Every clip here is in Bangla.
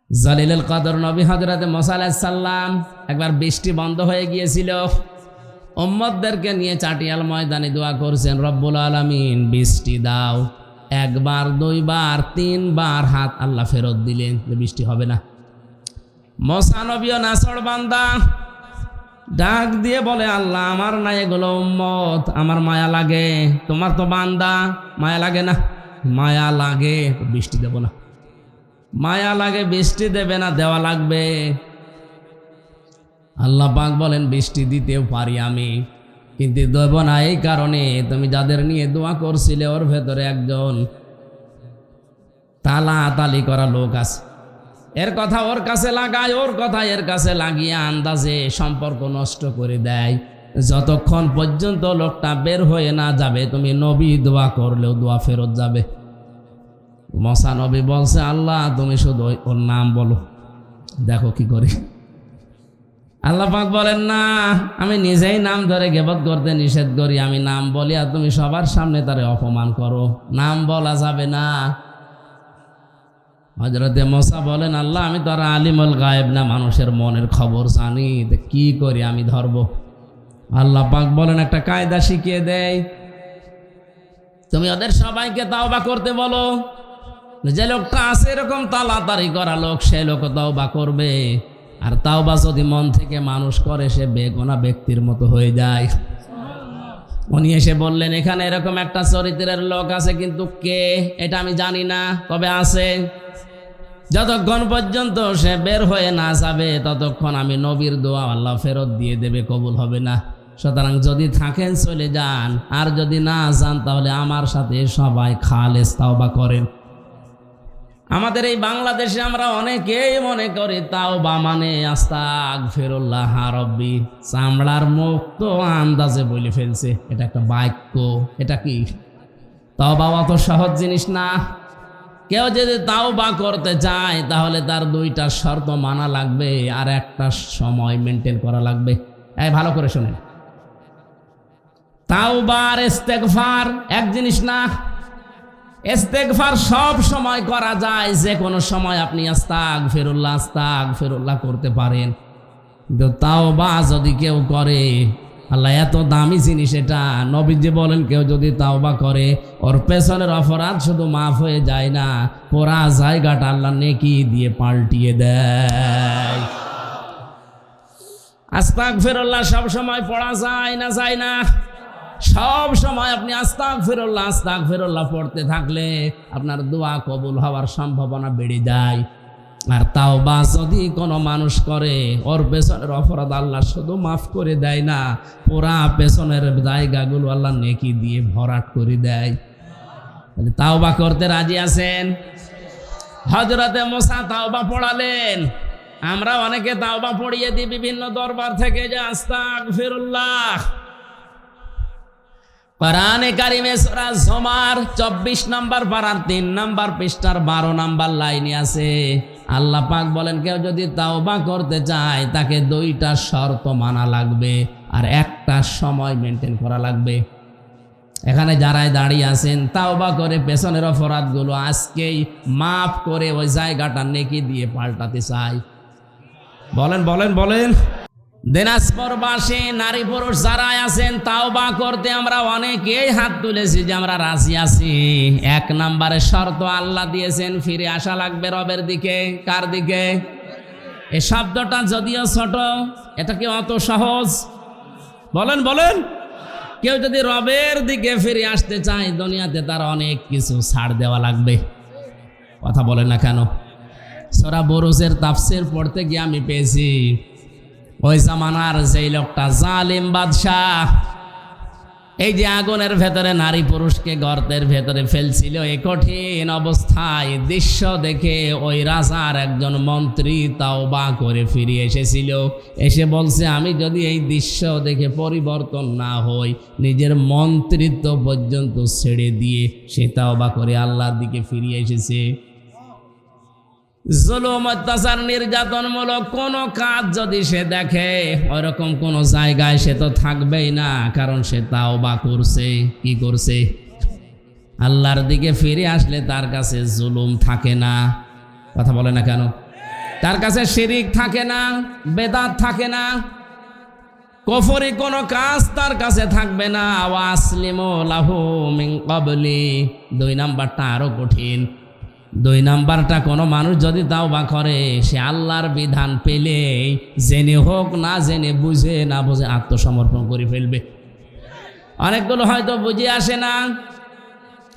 জালিলুল কদর নবী হযরত মুসা আলাইহিস সালাম একবার বৃষ্টি বন্ধ হয়ে গিয়েছিল, উম্মতদেরকে নিয়ে চাটিয়াল ময়দানে দোয়া করছেন, রব্বুল আলামিন বৃষ্টি দাও। একবার, দুইবার, তিনবার হাত আল্লাহ ফেরত দিলেন যে বৃষ্টি হবে না। মুসা নবীও নাছড় বান্দা, ডাক দিয়ে বলে, আল্লাহ আমার না এগুলো উম্মত, আমার মায়া লাগে, তোমার তো বান্দা, মায়া লাগে না? মায়া লাগে, বৃষ্টি দেব না। মায়া লাগে, বৃষ্টি দেবে না, দেওয়া লাগবে। আল্লাহ পাক বলেন, বৃষ্টি দিতেও পারি আমি, কিন্তু দেব না এই কারণে তুমি যাদের নিয়ে দোয়া করছিলে ওর ভেতরে একজন তালি করা লোক আছে। এর কথা ওর কাছে লাগায়, ওর কথা এর কাছে লাগিয়ে আন্দাজে সম্পর্ক নষ্ট করে দেয়। যতক্ষণ পর্যন্ত লোকটা বের হয়ে না যাবে, তুমি নবী দোয়া করলেও দোয়া ফেরত যাবে। মুসা নবী বলছে, আল্লাহ তুমি শুধু ওর নাম বলো, দেখো কি করি। আল্লাহ পাক বলেন, না, আমি নিজেই নাম ধরে গীবত করতে নিষেধ করি, আমি নাম বলি আর তুমি সবার সামনে তারে অপমান করো, নাম বলা যাবে না। হযরতে মুসা বলেন, আল্লাহ আমি তো আর আলিমুল গায়েব না, মানুষের মনের খবর জানি, কি করি আমি ধরব? আল্লাহ পাক বলেন, একটা কায়দা শিখিয়ে দেয়, তুমি ওদের সবাইকে তাওবা করতে বলো। যে লোকটা আছে এরকম তাড়াতাড়ি করা লোক, সে লোক তাওবা করবে। আর তাওবা যদি মন থেকে মানুষ করে, সে বেগুনা ব্যক্তির মতো হয়ে যায়। উনি এসে বললেন, এখানে এরকম একটা চরিত্রের লোক আছে, কিন্তু কে এটা আমি জানি না, তবে আছে। যতক্ষণ পর্যন্ত সে বের হয়ে না যাবে, ততক্ষণ আমি নবীর দোয়া আল্লাহ ফেরত দিয়ে দেবে, কবুল হবে না। সুতরাং যদি থাকেন চলে যান, আর যদি না যান তাহলে আমার সাথে সবাই খালেস তাওবা করেন। আমাদের এই বাংলাদেশে আমরা অনেকেই মনে করি তাওবা মানে আস্তাগফিরুল্লাহ রাব্বি, চামড়ার মুখ তো আন্দাজে বলে ফেলছে, এটা একটা বাক্য। এটা কি তাওবা? অত সহজ জিনিস না। কেউ যদি তাওবা করতে চায় তাহলে তার দুইটা শর্ত মানা লাগবে, আর একটা সময় মেনটেন করা লাগবে। এই ভালো করে শুনেন, তাওবা আর ইস্তেগফার এক জিনিস না। ইস্তেগফার সব সময় করা যায়, যে কোনো সময় আপনি আস্তাগফিরুল্লাহ করতে পারেন। কিন্তু তাওবা যদি কেউ করে, আল্লাহ এত দামি জিনিস এটা, নবীজি বলেন কেউ যদি তাওবা করে, ওর পেছনের অপরাধ শুধু মাফ হয়ে যায় না, পুরা জায়গাটা আল্লাহ নেকি দিয়ে পাল্টিয়ে দেয়। আস্তাগফিরুল্লাহ সব সময় পড়া যায় না? যায় না। সব সময় আপনি আস্তাগফিরুল্লাহ পড়তে থাকলে আপনার দোয়া কবুল হওয়ার সম্ভাবনা বেড়ে যায়। আর তাওবা যদি কোনো মানুষ করে, ওর পেছনের অপরাধ আল্লাহ শুধু মাফ করে দেয় না, পুরা পেছনের জায়গাগুলো আল্লাহ নেকি দিয়ে ভরাট করে দেয়। তাওবা করতে রাজি আছেন? হযরতে মুসা তাওবা পড়ালেন। আমরা অনেকে তাওবা পড়িয়ে দিই বিভিন্ন দরবার থেকে, যে আস্তাগফিরুল্লাহ। কোরআনে কারিমে সূরা জুমার 24 নম্বর পারার 3 নম্বর পৃষ্ঠার 12 নম্বর লাইনে আছে, আল্লাহ পাক বলেন কেউ যদি তাওবা করতে চায় তাকে দুইটা শর্ত মানা লাগবে, আর একটা সময় মেনটেন করা লাগবে। এখানে যারাই দাঁড়িয়ে আছেন, তাওবা করে পেছনের অপরাধগুলো আজকেই মাফ করে ওই জায়গাটা নেকি দিয়ে পাল্টাতে চাই। বলেন বলেন বলেন। দিনাজপুরবাসী নারী পুরুষ যারা আছেন, তাওবা করতে আমরা অনেকেই হাত তুলেছি যে আমরা রাজি আছি। 1 নম্বরের শর্ত আল্লাহ দিয়েছেন, ফিরে আসা লাগবে রবের দিকে। কার দিকে? এই শব্দটা যদিও ছোট, এটা কি অত সহজ? বলেন বলেন। কেউ যদি রবের দিকে ফিরে আসতে চায়, দুনিয়াতে তার অনেক কিছু ছাড় দেওয়া লাগবে। কথা বলেন না কেন? সূরা বুরুজের তাফসীর পড়তে গিয়ে আমি পেয়েছি, ওই জামানার যেই লোকটা জালিম বাদশাহ, এই যে আগুনের ভেতরে নারী পুরুষকে গর্তের ভেতরে ফেলছিল, এই কঠিন অবস্থায় দৃশ্য দেখে ওই রাজার একজন মন্ত্রী তাওবা করে ফিরে এসেছিল। এসে বলছে, আমি যদি এই দৃশ্য দেখে পরিবর্তন না হই, নিজের মন্ত্রিত্ব পর্যন্ত ছেড়ে দিয়ে সে তাওবা করে আল্লাহর দিকে ফিরে এসেছে। জুলুম, অত্যাচার, নির্যাতনমূলক কোনো কাজ যদি সে দেখে, ওইরকম কোনো জায়গায় সে তো থাকবেই না, কারণ সে তাওবা করছে। কি করছে? আল্লাহর দিকে ফিরে আসলে তার কাছে জুলুম থাকে না। কথা বলে না কেন? তার কাছে শিরিক থাকে না, বেদাত থাকে না, কুফরি কোনো কাজ তার কাছে থাকবে না। ওয়াসলিমু লাহু মিন ক্বাবলি, 2 নাম্বারটা আরো কঠিন। 2 নাম্বারটা কোনো মানুষ যদি তাওবা করে, সে আল্লাহর বিধান পেলে জেনে হোক না জেনে, বুঝে না বুঝে আত্মসমর্পণ করে ফেলবে। অনেকগুলো হয়তো বুঝে আসে না,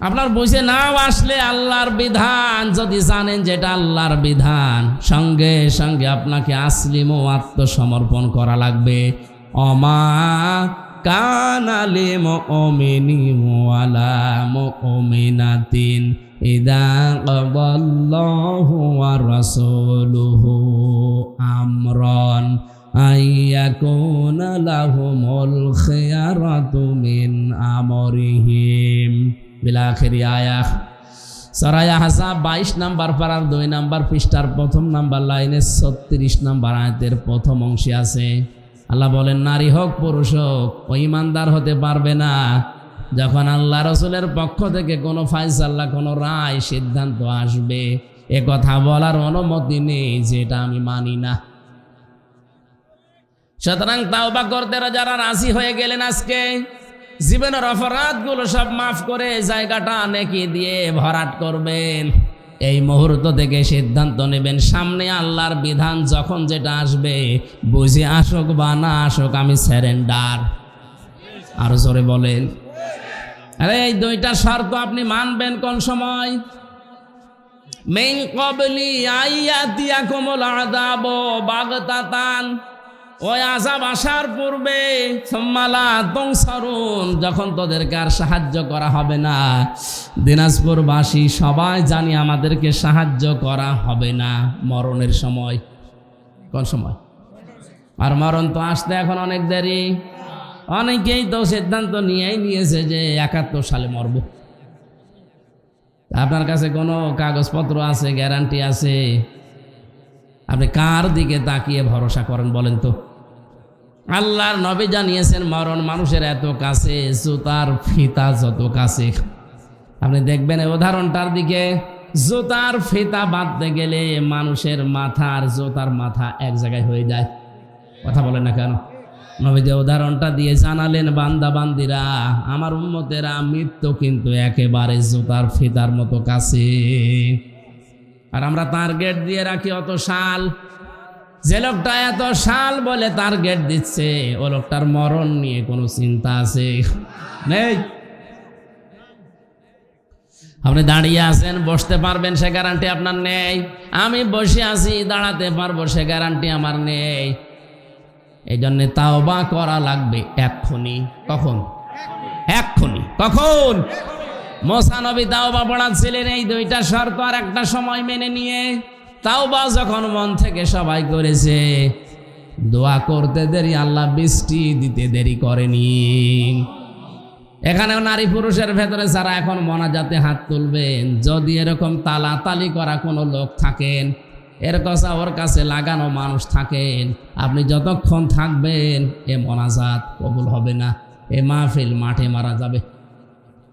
আপনার বুঝে নাও আসলে আল্লাহর বিধান যদি জানেন যেটা আল্লাহর বিধান, সঙ্গে সঙ্গে আপনাকে আসলিমও আত্মসমর্পণ করা লাগবে। অমা কানা লিল মুমিনিন ওয়ালা মুমিনাতিন ইযা ক্বাদাল্লাহু ওয়া রাসূলুহু আমরান আইয়াকুনা লাহুমুল খিয়ারাতু মিন আমরিহিম বিলা আখিরি আয়াত। সূরা আহজাব 22 নাম্বার পারার 2 নাম্বার পৃষ্ঠার 1 নাম্বার লাইনে 36 নাম্বার আয়াতের প্রথম অংশে আছে। আল্লাহ বলেন, নারী হোক পুরুষ হোক ও ঈমানদার হতে পারবে না যখন আল্লাহ রাসূলের পক্ষ থেকে কোনো ফায়সালা, কোনো রায়, সিদ্ধান্ত আসবে, এ কথা বলার অনুমতি নেই যেটা আমি মানি না। সুতরাং তাওবা করতে যারা রাজি হয়ে গেলেন, আজকে জীবনের অপরাধগুলো সব মাফ করে জায়গাটা নেকি দিয়ে ভরাট করবেন। এই মুহূর্ত থেকে সিদ্ধান্ত নেবেন, সামনে আল্লাহর বিধান যখন যেটা আসবে, বুঝে আসুক বা না আসুক, আমি সারেন্ডার। আরো জোরে বলেন। আরে এই 2টা শর্ত আপনি মানবেন কোন সময়? মিন ক্বাবলি আইয়াতিয়াকুমুল আযাবু বাগতাতান, ওই আযাব আসার পূর্বে, সুম্মা লা তুনসারুন, যখন তোদেরকে আর সাহায্য করা হবে না। দিনাজপুরবাসী সবাই জানি আমাদেরকে সাহায্য করা হবে না মরণের সময়। কোন সময়? আর মরণ তো আসতে এখন অনেক দেরি। অনেকেই তো সিদ্ধান্ত নিয়েই নিয়েছে যে 71 সালে মরব। আপনার কাছে কোনো কাগজপত্র আছে, গ্যারান্টি আছে? আপনি কার দিকে তাকিয়ে ভরসা করেন বলেন তো? আল্লাহর নবী জানিয়েছেন মরণ মানুষের এত কাছে, জুতার ফিতা যত কাছে। আপনি দেখবেন এই উদাহরণটার দিকে, জুতার ফিতা বাঁধতে গেলে মানুষের মাথা আর জুতার মাথা এক জায়গায় হয়ে যায়। কথা বলেন না কেন? নবী যে উদাহরণটা দিয়ে জানালেন, বান্দা বান্দিরা, আমার উম্মতেরা, মৃত্যু কিন্তু একেবারে জুতার ফিতার মতো কাছে। আর আমরা টার্গেট দিয়ে রাখি অত সাল। যে লোকটা এত সাল বলে টার্গেট দিচ্ছে, ও লোকটার মরণ নিয়ে কোনো চিন্তা আছে? নেই। আপনি দাঁড়িয়ে আছেন, বসতে পারবেন সে গ্যারান্টি আপনার নেই। আমি বসে আছি, দাঁড়াতে পারবো সে গ্যারান্টি আমার নেই। এই জন্য তাওবা করা লাগবে এক্ষুনি। কখন? এক্ষুনি। কখন? মুসা নবী তাওবা পড়াচ্ছিলেন এই 2টা শর্ত আর একটা সময় মেনে নিয়ে। তাওবা যখন মন থেকে সবাই করেছে, দোয়া করতে দেরি, আল্লাহ বৃষ্টি দিতে দেরি করেনি। এখানেও নারী পুরুষের ভেতরে যারা এখন মোনাজাতে হাত তুলবেন, যদি এরকম তালাতালি করা কোনো লোক থাকেন, এর কথা ওর কাছে লাগানো মানুষ থাকেন, আপনি যতক্ষণ থাকবেন এ মোনাজাত কবুল হবে না, এ মাহফিল মাঠে মারা যাবে।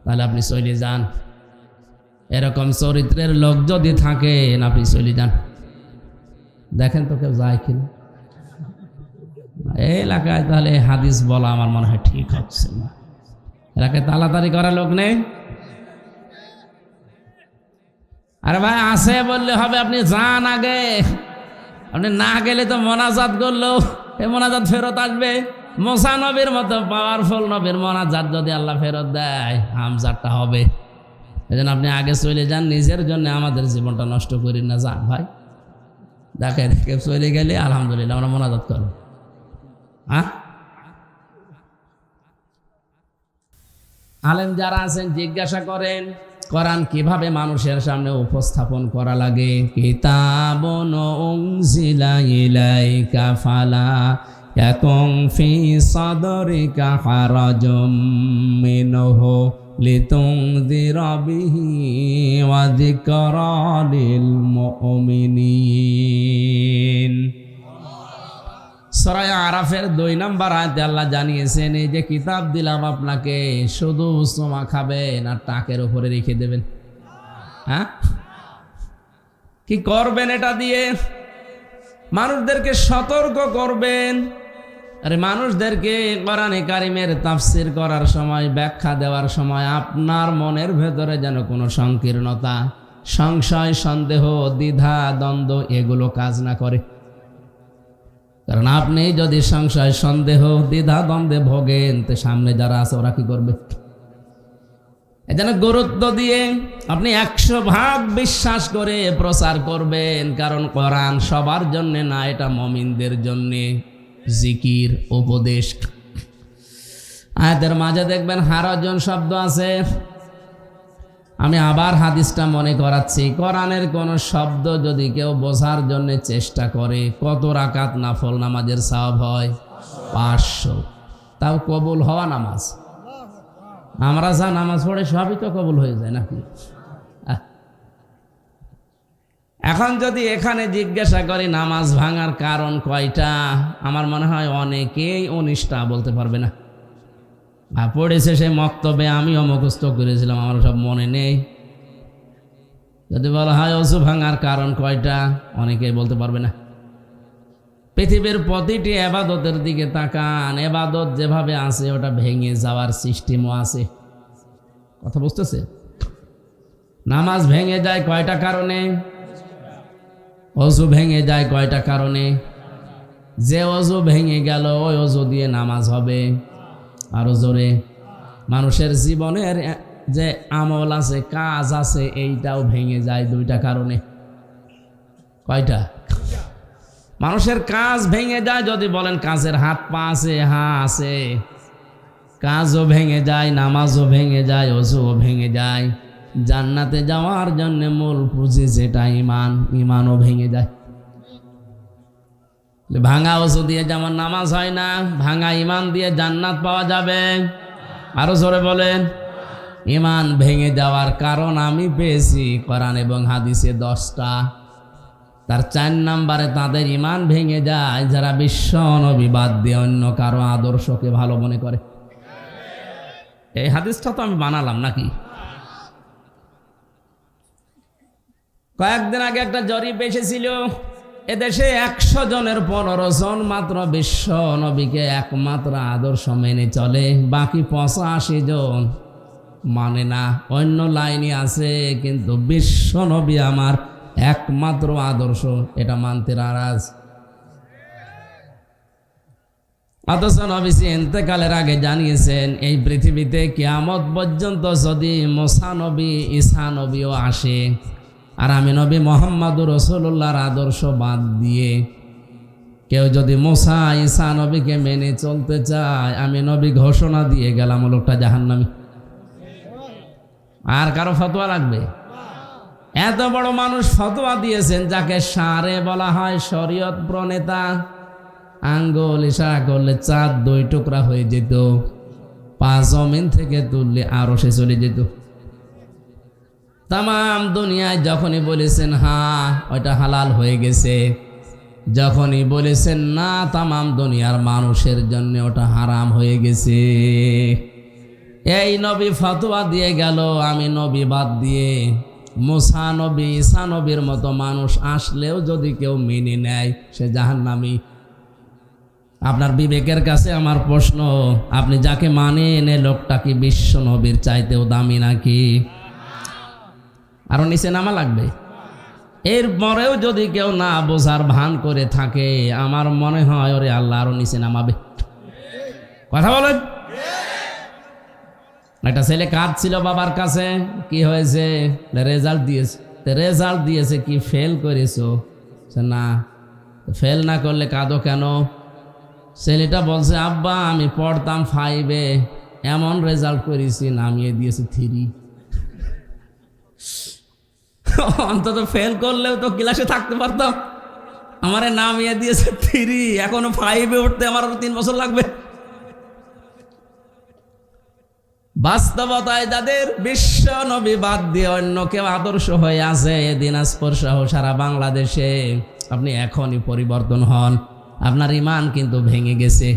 তাহলে আপনি চলে যান। এরকম চরিত্রের লোক যদি থাকেন, আপনি চলে যান। দেখেন তো কেউ যায় কিনা এই এলাকায়। তাহলে হাদিস বলা আমার মনে হয় ঠিক হচ্ছে না। এলাকায় তাড়াতাড়ি করা লোক নেই। আরে ভাই আছে বললে হবে, আপনি যান আগে। আপনি না গেলে তো মোনাজাত করলেও এই মোনাজাত ফেরত আসবে। মুসা নবীর মতো পাওয়ারফুল নবীর মোনাজাত যদি আল্লাহ ফেরত দেয়, হামজারটা হবে। এই জন্য আপনি আগে চলে যান, নিজের জন্য আমাদের জীবনটা নষ্ট করি না। যান ভাই, দেখে দেখে চলে গেলে আলহামদুলিল্লাহ আমরা মোনাজাত করব। হ্যাঁ, আলেম যারা আছেন জিজ্ঞাসা করেন কোরআন কিভাবে মানুষের সামনে উপস্থাপন করা লাগে। কিতাবুন উনজিলা ইলাইকা ফালা ইয়াকুন ফি সাদরিকা হারাজুম মিনহু লিতুনযিরা বিহি ওয়া যিকরা লিল মুমিনিন। সূরা আরাফের 2 নম্বর আয়াতে আল্লাহ জানিয়েছেন, এই যে কিতাব দিলাম আপনাকে, শুধু চুমা খাবেন আর টাকের উপরে রেখে দেবেন? হ্যাঁ, কি করবেন এটা দিয়ে? মানুষদেরকে সতর্ক করবেন। আরে মানুষদেরকে কোরআনে কারিমের তাফসির করার সময়, ব্যাখ্যা দেওয়ার সময় আপনার মনের ভেতরে যেন কোনো সংকীর্ণতা, সংশয়, সন্দেহ, দ্বিধা, দ্বন্দ্ব এগুলো কাজ না করে। কারণ আপনি যদি সংশয়, সন্দেহ, দ্বিধা, দ্বন্দ্বে ভোগেন, তো সামনে যারা আছে ওরা কি করবে? এজন্য গুরুত্ব দিয়ে আপনি 100% বিশ্বাস করে প্রচার করবেন। কারণ কোরআন সবার জন্য না, এটা মুমিনদের জন্য জিকির, উপদেশ। আয়াতের মাঝে দেখবেন হারাজন শব্দ আছে। আমি আবার হাদিসটা মনে করাচ্ছি। কোরআনের কোন শব্দ যদি কেউ বোঝার জন্য চেষ্টা করে, কত রাকাত নফল নামাজের সওয়াব হয়? 500। তাও কবুল হওয়া নামাজ। আমরা যা নামাজ পড়ে সবই তো কবুল হয়ে যায় নাকি? এখন যদি এখানে জিজ্ঞাসা করি নামাজ ভাঙার কারণ কয়টা, আমার মনে হয় অনেকেই 19টা বলতে পারবে না। পড়েছে সে মক্তবে, আমিও মুখস্থ করেছিলাম, আমার সব মনে নেই। যদি বলা হয় অজু ভাঙার কারণ কয়টা, অনেকেই বলতে পারবে না। পৃথিবীর প্রতিটি এবাদতের দিকে তাকান, এবাদত যেভাবে আছে ওটা ভেঙে যাওয়ার সিস্টেমও আছে। কথা বুঝতেছে? নামাজ ভেঙে যায় কয়টা কারণে? অজু ভেঙে যায় কয়টা কারণে? যে অজু ভেঙে গেল ওই অজু দিয়ে নামাজ হবে। আরো জোরে, মানুষের জীবনের যে আমল আছে, কাজ আছে, এইটাও ভেঙে যায় 2টা কারণে। কয়টা? মানুষের কাজ ভেঙে যায়। যদি বলেন কাজের হাত পা আছে, হ্যাঁ আছে। কাজও ভেঙে যায়, নামাজও ভেঙে যায়, অজুও ভেঙে যায়। জান্নাতে যাওয়ার জন্য মূল পুঁজি যেটা ঈমান, ঈমানও ভেঙে যায়। ভাঙা অজু দিয়ে যেমন নামাজ হয় না, ভাঙা ঈমান দিয়ে জান্নাত পাওয়া যাবে। আরো জোরে বলেন। ঈমান ভেঙে যাওয়ার কারণ আমি পেয়েছি কোরআন এবং হাদিসে 10টা। তার 4 নম্বরে তাদের ঈমান ভেঙে যায় যারা বিশ্ব নবী বাদ দিয়ে অন্য কারো আদর্শকে ভালো মনে করে। এই হাদিসটা তো আমি বানালাম নাকি? কয়েকদিন আগে একটা জরিপ এসেছিল, এদেশে 100 জনের 15 জন মাত্র বিশ্ব নবীকে একমাত্র আদর্শ মেনে চলে, বাকি 85 জন মানে না। অন্য লাইনে আছে, কিন্তু বিশ্ব নবী আমার একমাত্র আদর্শ, এটা মানতে নারাজ। অথচ নবীজি ইন্তেকালের আগে জানিয়েছেন এই পৃথিবীতে কিয়ামত পর্যন্ত যদি মুসা নবী, ঈসা নবীও আসে, আর আমি নবী মুহাম্মদুর রাসূলুল্লাহর আদর্শ বাদ দিয়ে কেউ যদি মুসা, ঈসা নবীকে মেনে চলতে চায়, আমি নবী ঘোষণা দিয়ে গেলাম লোকটা জাহান্নামী। আর কারো ফতোয়া লাগবে? এত বড় মানুষ ফতোয়া দিয়েছেন, যাকে সারে বলা হয়, শরীয়ত প্রণেতা। আঙ্গুল ইশারা করলে চাঁদ 2 টুকরা হয়ে যেত, 5 জমিন থেকে তুললে আরো সে চলে যেত। তামাম দুনিয়ায় যখনই বলেছেন হ্যাঁ ওইটা হালাল হয়ে গেছে, যখনই বলেছেন না তামাম দুনিয়ার মানুষের জন্য ওটা হারাম হয়ে গেছে। এই নবী ফতোয়া দিয়ে গেল, আমি নবী বাদ দিয়ে মুসা নবী, ঈসা নবীর মতো মানুষ আসলেও যদি কেউ মেনে নেয়, সে জাহান্নামী। আপনার বিবেকের কাছে আমার প্রশ্ন, আপনি যাকে মানে এনে লোকটা কি বিশ্ব নবীর চাইতেও দামি নাকি? আরো নিচে নামা লাগবে। এরপরেও যদি কেউ না বোঝার ভান করে থাকে, আমার মনে হয় ওরে আল্লাহ আরো নিচে নামাবে। কথা বলেন। একটা ছেলে কাঁদছিল বাবার কাছে, কি হয়েছে? রেজাল্ট দিয়েছে। রেজাল্ট দিয়েছে কি ফেল করেছো? না, ফেল না করলে কাঁদো কেন? ছেলেটা বলছে আব্বা আমি পড়তাম 5-এ, এমন রেজাল্ট করেছি নামিয়ে দিয়েছে 3। অন্তত ফেল করলেও তো ক্লাসে থাকতে পারতাম, আমারে নামিয়ে দিয়েছে 3, এখনো 5-এ উঠতে আমার আরো 3 বছর লাগবে। বাস্তবতায় যাদের বিশ্ব নবী বাদ দিয়ে অন্য কেউ আদর্শ হয়ে আছে, দিনাজপুর সহ সারা বাংলাদেশে, আপনি এখনই পরিবর্তন হন। আপনার ঈমান কিন্তু ভেঙে গেছে।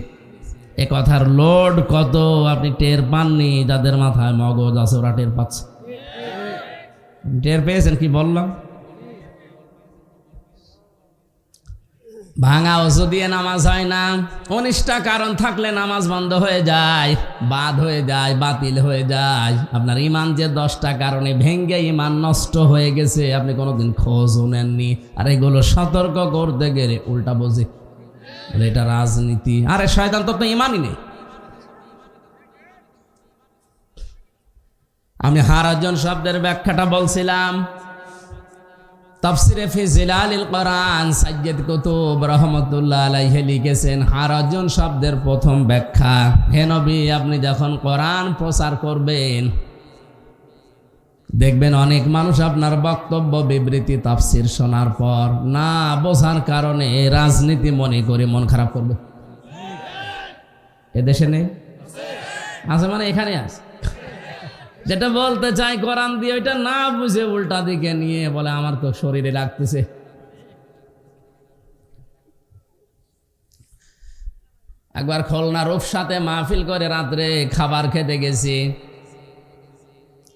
এ কথার লোড কত আপনি টের পাননি। যাদের মাথায় মগজ আছে ওরা টের পাচ্ছে। টের পেয়েছেন কি বললাম? ভাঙা ওযু দিয়ে নামাজ হয় না। 19টা কারণ থাকলে নামাজ বন্ধ হয়ে যায়, বাদ হয়ে যায়, বাতিল হয়ে যায়। আপনার ইমান যে 10টা কারণে ভেঙ্গে ইমান নষ্ট হয়ে গেছে, আপনি কোনোদিন খোঁজও নেননি। আর এগুলো সতর্ক করতে গেলে উল্টা বোঝে, এটা রাজনীতি। আরে শয়তান তো ইমানই নেই। আমি হারাজন শব্দের ব্যাখ্যাটা বলছিলাম। তাফসিরে ফি জিলালিল কোরআন সাইয়্যিদ কুতুব রাহমাতুল্লাহ আলাইহি লিখেছেন, হারাজন শব্দের প্রথম ব্যাখ্যা, হে নবী আপনি যখন কোরআন প্রচার করবেন, দেখবেন অনেক মানুষ আপনার বক্তব্য বিবৃতি তাফসির শোনার পর না বোঝার কারণে রাজনীতি মনে করে মন খারাপ করবে। এদেশে নেই? আছে মানে এখানে আছে। যেটা বলতে চাই কোরআন দিয়ে ওইটা না বুঝে উল্টা দিকে নিয়ে বলে আমার তো শরীরে লাগতেছে। একবার খুলনা রূপসাতে মাহফিল করে রাত্রে খাবার খেতে গেছি।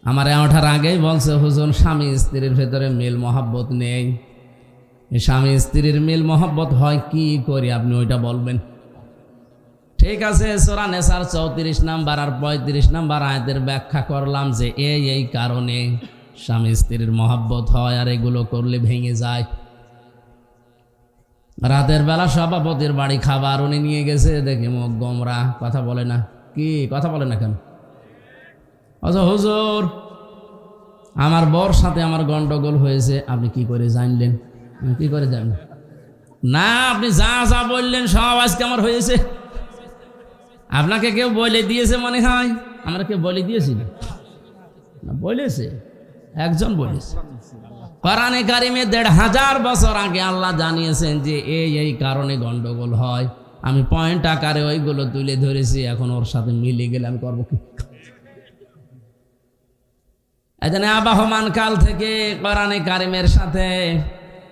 আমার ওঠার আগেই বলছে, হুজুর স্বামী স্ত্রীর ভেতরে মিল মহাব্বত নেই। স্বামী স্ত্রীর মিল মহাব্বত হয় কি করি আপনি ওইটা বলবেন। ঠিক আছে, সূরা নেসার 34 নাম্বার আর 35 নাম্বার আয়াতের ব্যাখ্যা করলাম যে এই কারণে স্বামী স্ত্রীর মহাব্বত হয় আর এগুলো করলে ভেঙে যায়। রাতের বেলা সভাপতির বাড়ি খাবার উনি নিয়ে গেছে, দেখি মুখ গোমরা, কথা বলে না। কি কথা বলে না কেন? আচ্ছা হুজুর আমার বর সাথে আমার গন্ডগোল হয়েছে, আপনি কি করে জানলেন? কি করে জানলেন? না আপনি যা যা বললেন সব আজকে আমার হয়েছে। আপনাকে কেউ বলে দিয়েছে মনে হয়? আমরা কেউ বলে দিয়েছি না, বলেছে একজন বলেছে। কোরআনে কারিমে 1500 বছর আগে আল্লাহ জানিয়েছেন যে এই কারণে গন্ডগোল হয়। আমি পয়েন্ট আকারে ওইগুলো তুলে ধরেছি, এখন ওর সাথে মিলে গেলে আমি করবো কি? এজন্য আবাহমান কাল থেকে কোরআনে কারিমের সাথে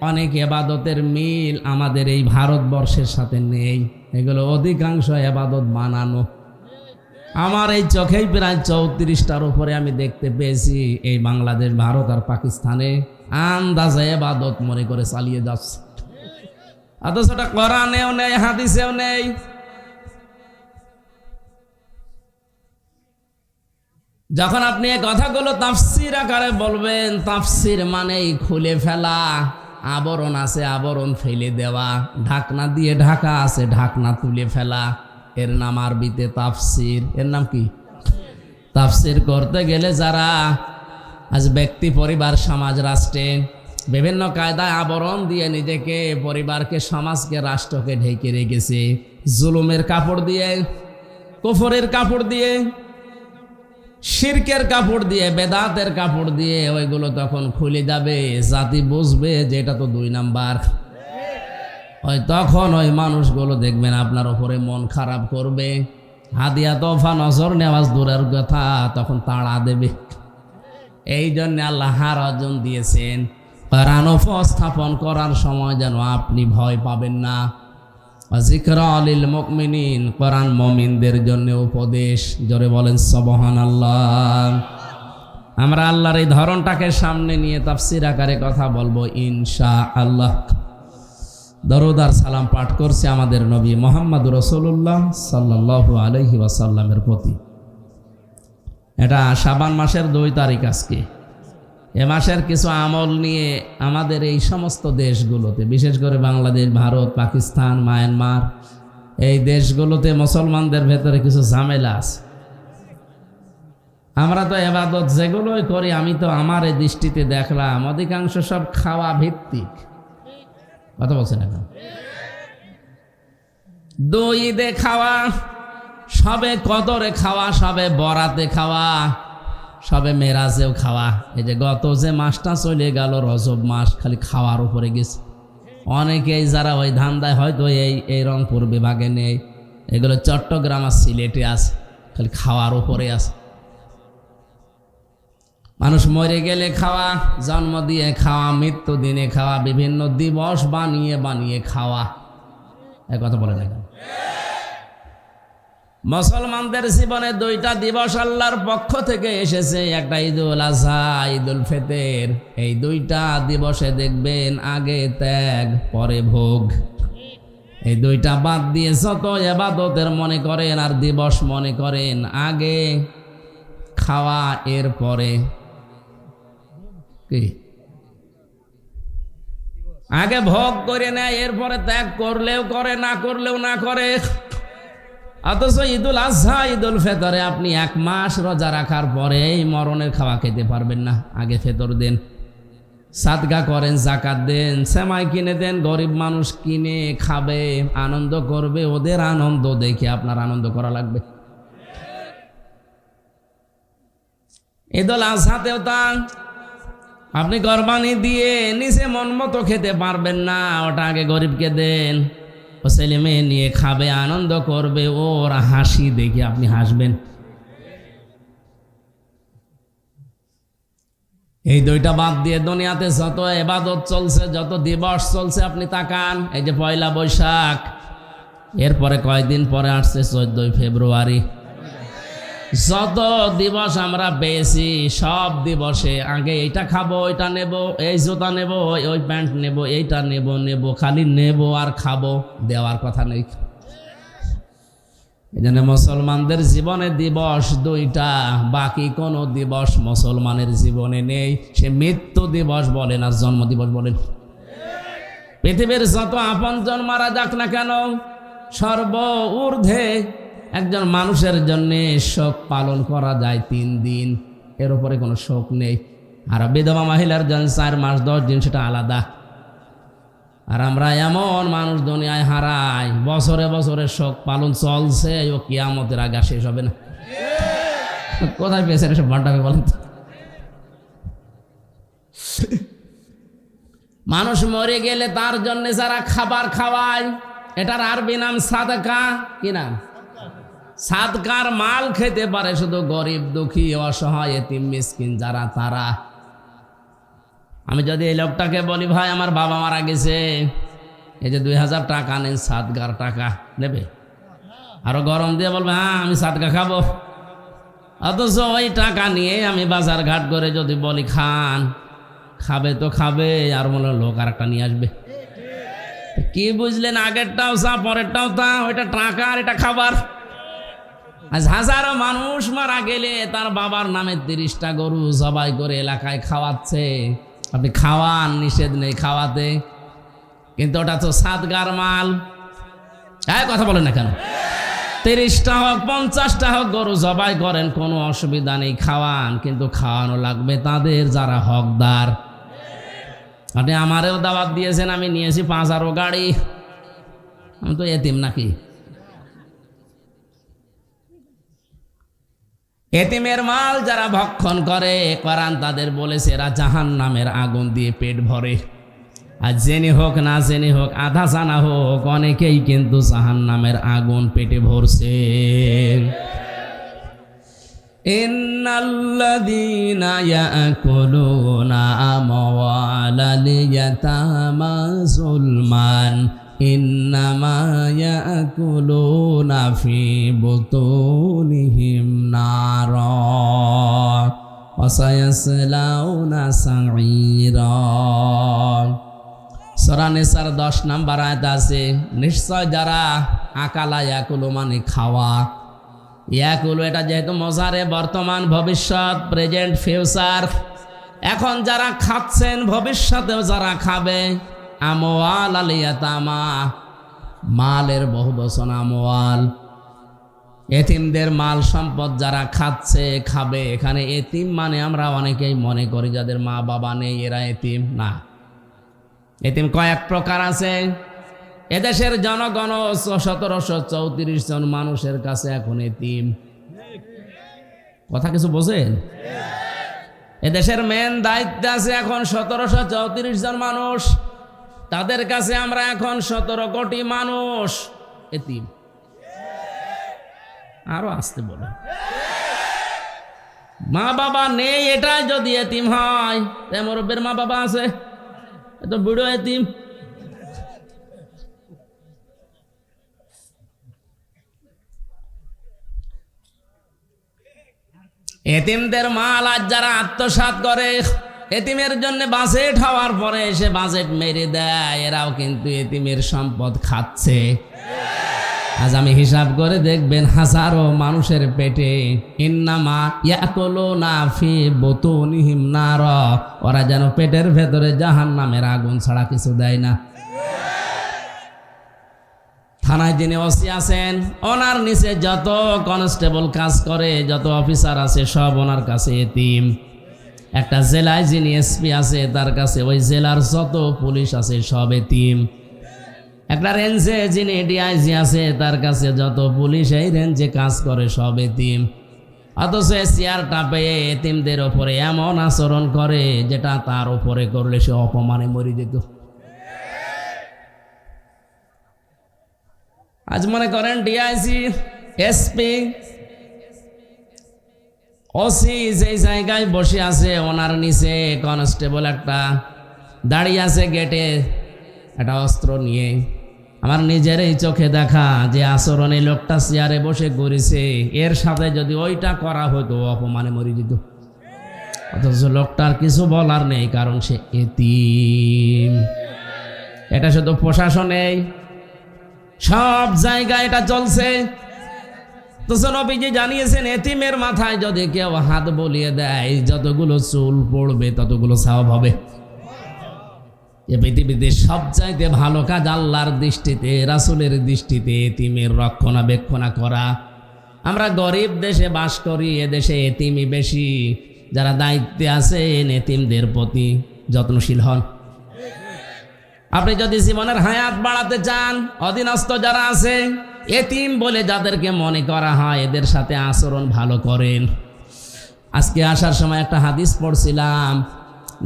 অনেক ইবাদতের মিল আমাদের এই ভারতবর্ষের সাথে নেই। এগুলো অধিকাংশ ইবাদত বানানো। আমার এই চোখেই প্রায় 34টার উপরে আমি দেখতে পেয়েছি এই বাংলাদেশ, ভারত আর পাকিস্তানে আন্দাজে ইবাদত মনে করে চালিয়ে যাচ্ছে, অথচ ওটা কোরআনেও নেই, হাদিসেও নেই। যখন আপনি এই কথাগুলো তাফসীর আকারে বলবেন, তাফসীর মানেই খুলে ফেলা। আবরণ আছে, আবরণ ফেলে দেওয়া। ঢাকনা দিয়ে ঢাকা আছে, ঢাকনা তুলে ফেলা। এর নাম আরবিতে তাফসীর। এর নাম কি? তাফসীর করতে গেলে যারা আজ ব্যক্তি, পরিবার, সমাজ, রাষ্ট্রে বিভিন্ন কায়দায় আবরণ দিয়ে নিজেকে, পরিবারকে, সমাজকে, রাষ্ট্রকে ঢেকে রেখেছে, জুলুমের কাপড় দিয়ে, কুফরের কাপড় দিয়ে, শিরকের কাপড় দিয়ে, বেদাতের কাপড় দিয়ে, ওইগুলো তখন খুলে যাবে, জাতি বুঝবে যে এটা তো 2 নাম্বার। ওই তখন ওই মানুষগুলো দেখবেন আপনার উপরে মন খারাপ করবে, হাদিয়া তোফা নজর নেওয়াজ দূরের কথা, তখন তাড়া দেবে। এই জন্য আল্লাহ হারাজন দিয়েছেন, কোরআন উপস্থাপন করার সময় যেন আপনি ভয় পাবেন না। যিকরা লিল মুমিনিন, কোরআন মুমিনদের জন্য উপদেশ। জোরে বলেন সুবহানাল্লাহ। আমরা আল্লাহর এই ধরনটাকে সামনে নিয়ে তাফসীর আকারে কথা বলবো ইনশাআল্লাহ। দরুদ আর সালাম পাঠ করছে আমাদের নবী মুহাম্মদ রাসূলুল্লাহ সাল্লাল্লাহু আলাইহি ওয়াসাল্লামের প্রতি। এটা শাবান মাসের 2 তারিখ আজকে। এ মাসের কিছু আমল নিয়ে আমাদের এই সমস্ত দেশগুলোতে, বিশেষ করে বাংলাদেশ, ভারত, পাকিস্তান, মায়ানমার, এই দেশগুলোতে মুসলমানদের ভেতরে কিছু ঝামেলা আছে। আমরা তো ইবাদত যেগুলোই করি, আমি তো আমার এই দৃষ্টিতে দেখলাম অধিকাংশ সব খাওয়া ভিত্তিক। কথা বলছেন এখন? ঈদে খাওয়া, সবে কদরে খাওয়া, সবে বরাতে খাওয়া, সবে মেরাজেও খাওয়া। এই যে গত যে মাসটা চলে গেল রজব মাস, খালি খাওয়ার উপরে গেছে। অনেকেই যারা ওই ধান্দায় হয়তো এই রংপুর বিভাগে নেই, এগুলো চট্টগ্রাম আর সিলেটে আছে, খালি খাওয়ার উপরে আছে। মানুষ মরে গেলে খাওয়া, জন্ম দিয়ে খাওয়া, মৃত্যু দিনে খাওয়া, বিভিন্ন দিবস বানিয়ে বানিয়ে খাওয়া। এক কথা বলে না। মুসলমানদের জীবনে 2টা দিবস আল্লাহর পক্ষ থেকে এসেছে, একটা ঈদুল আজহা, ঈদুল ফিতর। এই 2টা দিবসে দেখবেন আগে ত্যাগ পরে ভোগ। এই দুইটা বাদ দিয়ে যত ইবাদতের মনে করেন আর দিবস মনে করেন, আগে খাওয়া, এর পরে কি আগে ভোগ করে নেয়, এরপরে ত্যাগ করলেও করে, না করলেও না করে। অথচ ঈদুল আজহা, ঈদুল ফেতরে আপনি 1 মাস রোজা রাখার পরে মরণের খাওয়া খেতে পারবেন না। আগে ফেতর দেন, সাদকা করেন, যাকাত দেন, সেমাই কিনে দেন, গরিব মানুষ কিনে খাবে, আনন্দ করবে। ওদের আনন্দ দেখে আপনার আনন্দ করা লাগবে। ঈদুল আজহাতেও তা আপনি কোরবানি দিয়ে নিজে মন মতো খেতে পারবেন না, ওটা আগে গরিবকে দেন, ও ছেলে মেয়ে নিয়ে খাবে, আনন্দ করবে, ওর হাসি দেখে আপনি হাসবেন। এই দুইটা বাদ দিয়ে দুনিয়াতে যত ইবাদত চলছে, যত দিবস চলছে, আপনি তাকান। এই যে পয়লা বৈশাখ, এরপরে কয়েকদিন পরে আসছে 14ই ফেব্রুয়ারি। যত দিবস আমরা পেয়েছি, সব দিবসে আগে এইটা খাবো, ওইটা নেব, এই জুতা নেব, ওই প্যান্ট নেব, এইটা নেব, খালি নেব আর খাবো, দেওয়ার কথা নেই। এই জন্য মুসলমানদের জীবনে দিবস 2টা, বাকি কোনো দিবস মুসলমানের জীবনে নেই। সে মৃত্যু দিবস বলেন আর জন্ম দিবস বলেন। পৃথিবীর যত আপনজন মারা যাক না কেন, সর্ব ঊর্ধ্বে একজন মানুষের জন্য শোক পালন করা যায় 3 দিন, এর উপরে কোনো শোক নেই। আর বিধবা মহিলার জন্য 4 মাস 10 দিন, সেটা আলাদা। আর আমরা এমন মানুষ দুনিয়ায় হারাই, বছরে বছরে শোক পালন চলছে, ও কিয়ামতের আগে শেষ হবে না। কোথায় পেয়েছেন এসব ভান্ডামি বলেন তো? মানুষ মরে গেলে তার জন্য যারা খাবার খাওয়ায়, এটার আরবি নাম সাদকা। কি নাম? সাদকার মাল খেতে পারে শুধু গরিব, দুঃখী, অসহায়, এতিম, মিসকিন যারা, তারা। আমি যদি এই লোকটাকে বলি, ভাই আমার বাবা মারা গেছে, এই যে 2000 টাকা নেন, সাদকার টাকা নেবে? আরো গরম দিয়ে বলবে, হ্যাঁ আমি সাদকা খাবো। অথচ ওই টাকা নিয়ে আমি বাজার ঘাট করে যদি বলি খান, খাবে তো খাবে, আর মনে লোক আর একটা নিয়ে আসবে। কি বুঝলেন? আগেরটাও চা, পরেরটাও তা, ওইটা টাকা আর এটা খাবার। আজ হাজারো মানুষ মারা গেলে তার বাবার নামে 30টা গরু জবাই করে এলাকায় খাওয়াচ্ছে। আপনি খাওয়ান, নিষেধ নেই খাওয়াতে, কিন্তু ওটা তো সাদগার মাল। কথা বলেন না কেন? 30টা হোক 50টা হোক গরু জবাই করেন, কোনো অসুবিধা নেই, খাওয়ান, কিন্তু খাওয়ানো লাগবে তাদের যারা হকদার। আপনি আমারেও দাওয়াত দিয়েছেন, আমি নিয়েছি 5 গাড়ি, আমি তো এতিম নাকি? এতিমের মাল যারা ভক্ষণ করে, কোরআন তাদের বলেছে এরা জাহান্নামের আগুন দিয়ে পেট ভরে। আর জেনে হোক না জেনে হোক, আধা জানা হোক, অনেকেই কিন্তু জাহান্নামের আগুন পেটে ভরছে। ইন্নাল্লাযীনা ইয়াকুলুনা আমওয়ালাল ইয়াতামা যুলমান ইন্নামা ইয়াকুলুনা ফি বুতুনিহিম নারা ওয়া সায়াসলাউনা সাঈরা। সূরা নিসার 10 নম্বর আয়াত আছে, নিশ্চয় যারা আকালা ইয়াকুলু মানে খাওয়া, ইয়াকুলু এটা যেহেতু মজারে বর্তমান, ভবিষ্যৎ, প্রেজেন্ট, ফিউচার, এখন যারা খাচ্ছেন, ভবিষ্যতেও যারা খাবে। আমওয়াল আল ইয়াতামা, মালের বহুবচন আমওয়াল, এতিমদের মাল সম্পদ যারা খাচ্ছে, খাবে। এখানে এতিম মানে আমরা অনেকেই মনে করি যাদের মা বাবা নেই এরা এতিম, না। এতিম কয়েক প্রকার আছে। এদেশের জনগণ 1734 জন মানুষের কাছে এখন এতিম। কথা কিছু বোঝেন? এদেশের মেন দায়িত্ব আছে এখন 1734 জন মানুষ, তাদের কাছে আমরা এখন 17 কোটি মানুষ এতিম। আরো আসতে বলে, মা বাবা নেই এটাই যদি এতিম হয়, মুরব্বির মা বাবা আছে, এত বুড়ো এতিম। এতিমদের মাল আজ যারা আত্মসাৎ করে, এতিমের জন্য বাজেট হওয়ার পরে এসে বাজেট মেরে দেয়, এরাও কিন্তু এতিমের সম্পদ খাচ্ছে। আজ আমি হিসাব করে দেখবেন হাজারো মানুষের পেটে ইন্নামা ইয়াকুলুনা ফি বুতুনিহিম নার, ওরা যেন পেটের ভেতরে জাহান্নামের আগুন ছাড়া কিছু দেয় না। থানায় যিনি ওসি আছেন ওনার নিচে যত কনস্টেবল কাজ করে, যত অফিসার আছে সব ওনার কাছে এতিম। একটা জেলায় যিনি এসপি আছে তার কাছে ওই জেলার যত পুলিশ আছে সব এতিম। একটা রেঞ্জে যিনি ডিআইজি আছে তার কাছে যত পুলিশ এই রেঞ্জে কাজ করে সব এতিম। অথচ চেয়ারটা পেয়ে এতিমদের ওপরে এমন আচরণ করে যেটা তার উপরে করলে সে অপমানে মরে যেত। আজ মনে করেন ডিআইজি, এসপি, ওসি যেই জায়গায় বসে আছে ওনার নিচে কনস্টেবল একটা দাঁড়িয়ে আছে গেটে একটা অস্ত্র নিয়ে। আমার নিজের এই চোখে দেখা যে আচরণে লোকটা চেয়ারে বসে করেছে, এর সাথে যদি ওইটা করা হতো অপমানে মরে যেত। অথচ লোকটার কিছু বলার নেই, কারণ সে এতিম। এটা শুধু প্রশাসনে, সব জায়গায় এটা চলছে। তো নবীজি জানিয়েছেন এতিমের মাথায় যদি কেউ হাত বলিয়ে দেয় যতগুলো চুল পড়বে ততগুলো সওয়াব হবে। এ পৃথিবীতে সবচাইতে ভালো কাজ আল্লাহর দৃষ্টিতে, রাসূলের দৃষ্টিতে এতিমের রক্ষণাবেক্ষণা করা। আমরা গরিব দেশে বাস করি, এদেশে এতিমই বেশি। যারা দায়িত্বে আছেন এতিমদের প্রতি যত্নশীল হন। আপনি যদি জীবনের হায়াত বাড়াতে চান, অধীনস্থ যারা আছে এতিম বলে যাদেরকে মনে করা হয় এদের সাথে আচরণ ভালো করেন। আজকে আসার সময় একটা হাদিস পড়ছিলাম,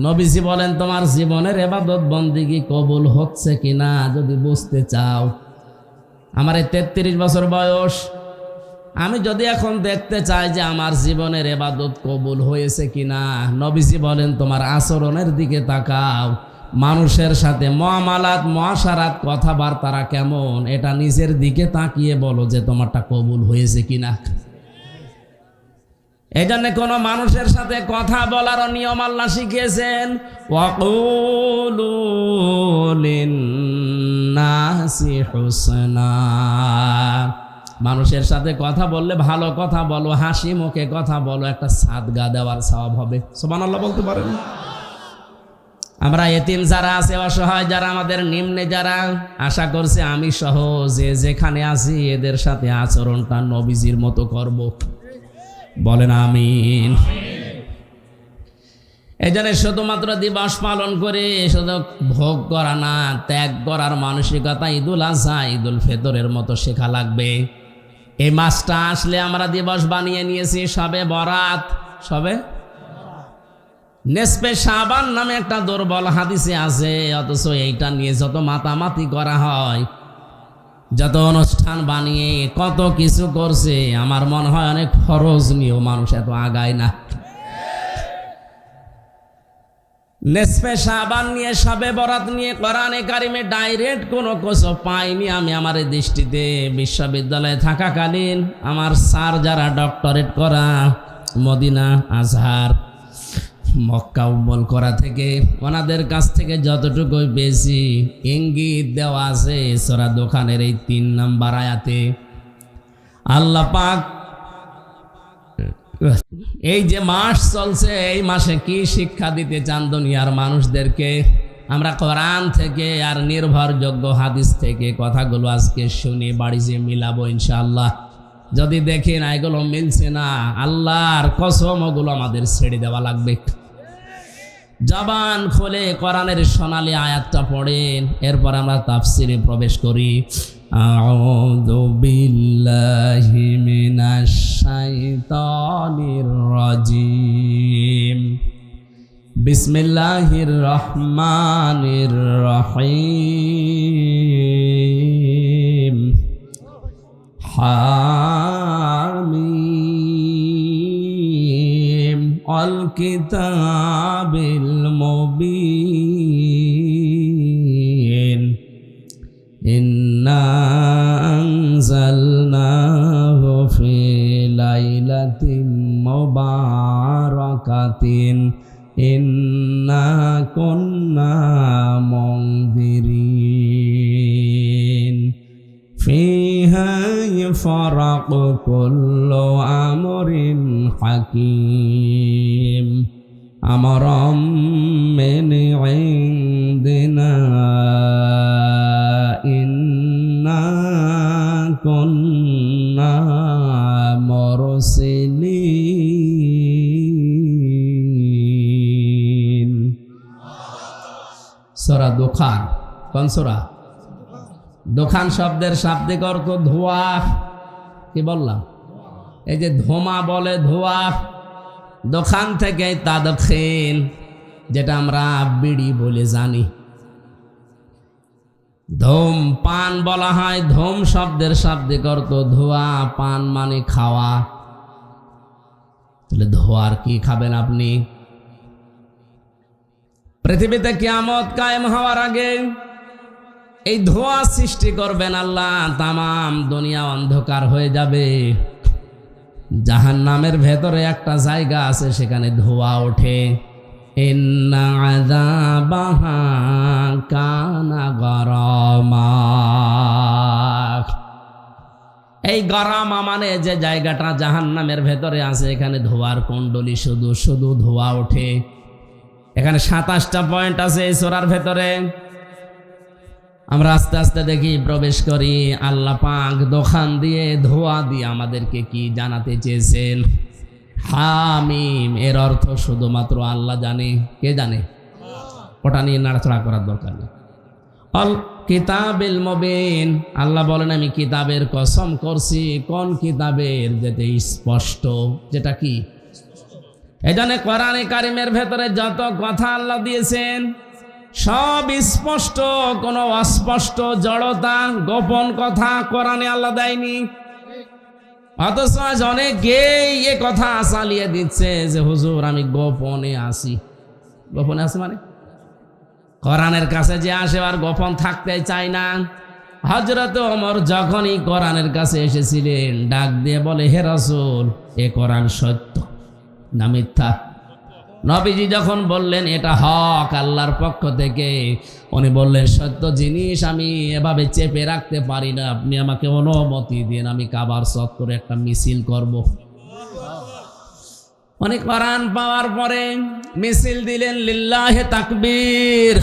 নবীজি বলেন তোমার জীবনের ইবাদত বন্দেগী কবুল হচ্ছে কিনা যদি বুঝতে চাও, আমার 33 বছর বয়স, আমি যদি এখন দেখতে চাই যে আমার জীবনের ইবাদত কবুল হয়েছে কিনা, নবীজি বলেন তোমার আচরণের দিকে তাকাও। মানুষের সাথে মুআমালাত, মুআশারাত, কথাবার্তারা কেমন, এটা নিজের দিকে তাকিয়ে বলো যে তোমারটা কবুল হয়েছে কিনা। এই জন্য কোনো মানুষের সাথে কথা বলার নিয়ম আল্লাহ শিখিয়েছেন, ওয়াকুলু লিন্নাসি হুসনা। মানুষের সাথে কথা বললে ভালো কথা বলো, হাসি মুখে কথা বলো, একটা সাদগা দেওয়ার সওয়াব হবে। সুবহানাল্লাহ বলতে পারেন। আমরা এতিম যারা আছে, অসহায় যারা, আমাদের নিম্নে যারা, আশা করছে আমি সহ যে যেখানে আছি এদের সাথে আচরণটা নবীজির মতো করব। বলেন আমিন। এই জন্য শুধুমাত্র দিবস পালন করে শুধু ভোগ করা না, ত্যাগ করার মানসিকতা ঈদুল আজহা, ঈদুল ফিতরের মতো শেখা লাগবে। এই মাসটা আসলে আমরা দিবস বানিয়ে নিয়েছি শবে বরাত, শবে নেসফে শাবান নামে একটা দুর্বল হাদিসে আছে। অথচ এইটা নিয়ে যত মাতামাতি করা হয়, যত অনুষ্ঠান বানিয়ে কত কিছু করছে, আমার মনে হয় অনেক ফরজ নিয়েও মানুষ এত আগায় না। নেসফে শাবান নিয়ে, শবে বরাত নিয়ে কোরআনে কারিমে ডাইরেক্ট কোনো কিছু পাইনি আমি আমার দৃষ্টিতে। বিশ্ববিদ্যালয়ে থাকাকালীন আমার স্যার যারা ডক্টরেট করা, মদিনা, আজহার, মক্কা, উম্মুল করা থেকে, ওনাদের কাছ থেকে যতটুকু বেশি ইঙ্গিত দেওয়া আছে সূরা দোকানের এই 3 নম্বর আয়াতে, আল্লাহ পাক এই যে মাস চলছে এই মাসে কি শিক্ষা দিতে চান দুনিয়ার মানুষদেরকে, আমরা কোরআন থেকে আর নির্ভরযোগ্য হাদিস থেকে কথাগুলো আজকে শুনি, বাড়ি যে মিলাবো ইনশাআল্লাহ। যদি দেখি না এগুলো মিলছে না, আল্লাহর কসম ওগুলো আমাদের ছেড়ে দেওয়া লাগবে। জবান খুলে কোরআনের সোনালী আয়াতটা পড়েন, এরপর আমরা তাফসিরে প্রবেশ করি। আউযু বিল্লাহি মিনাশ শাইতানির রাজিম। বিসমিল্লাহির রহমানির রহিম। হামিম আল কিতাবিল মুবিন। ইন্না আনজালনাহু ফি লাইলাতিন মুবারাকাতিন। فيها يفرق كل أمر حكيم أمرا من عندنا إنا كنا مرسلين সূরা দুখান কোন সূরা দোকান শব্দের শাব্দিক অর্থ ধোঁয়া কি বললাম এই যে ধোঁয়া বলে ধোঁয়া দোকান থেকে তাদখিন যেটা আমরা বিড়ি বলে জানি ধূম পান বলা হয় ধূম শব্দের শাব্দিক অর্থ ধোঁয়া পান মানে খাওয়া তাহলে ধোঁয়ার কি খাবেন আপনি পৃথিবীতে কিয়ামত কায়েম হওয়ার আগে এই ধোঁয়া সৃষ্টি করবেন আল্লাহ তামাম দুনিয়া অন্ধকার হয়ে যাবে জাহান্নামের ভেতরে একটা জায়গা আছে সেখানে ধোঁয়া ওঠে ইন্না আযাবাহা কানা গারামা এই গারামা মানে যে জায়গাটা জাহান্নামের ভেতরে আছে এখানে ধোঁয়ার কুণ্ডলী শুধু শুধু ধোঁয়া ওঠে এখানে 27টা পয়েন্ট আছে এই সূরার ভেতরে আমরা আস্তে আস্তে দেখি প্রবেশ করি আল্লাহ পাক দোকান দিয়ে ধোঁয়া দিয়ে আমাদেরকে কি জানাতে চেয়েছেন হামিম এর অর্থ শুধুমাত্র আল্লাহ জানে কে জানে ওটা নিয়ে নাড়াচাড়া করার দরকার নেই আল কিতাবিল মুবিন আল্লাহ বলেন আমি কিতাবের কসম করছি কোন কিতাবের যেটা স্পষ্ট যেটা কি এজন্য কোরআনে কারিমের ভেতরে যত কথা আল্লাহ দিয়েছেন সব স্পষ্ট কোনো অস্পষ্ট জড়তা গোপন কথা কোরআনে আল্লাহ দেয়নি অথচ আজ অনেকেই এ কথা চালিয়ে দিচ্ছে যে হুজুর আমি গোপনে আসি গোপনে আসি মানে কোরআনের কাছে যে আসে আর গোপন থাকতে চায় না হযরত ওমর যখনই কোরআনের কাছে এসেছিলেন ডাক দিয়ে বলে হে রাসূল এ কোরআন সত্য না মিথ্যা নবীজি যখন বললেন এটা হক আল্লাহর পক্ষ থেকে উনি বললেন সত্য জিনিস আমি এভাবে চেপে রাখতে পারি না আপনি আমাকে অনুমতি দিন আমি কাবার চত্বরে একটা মিছিল করব উনি কোরআন পাওয়ার পরে মিছিল দিলেন লিল্লাহে তাকবীর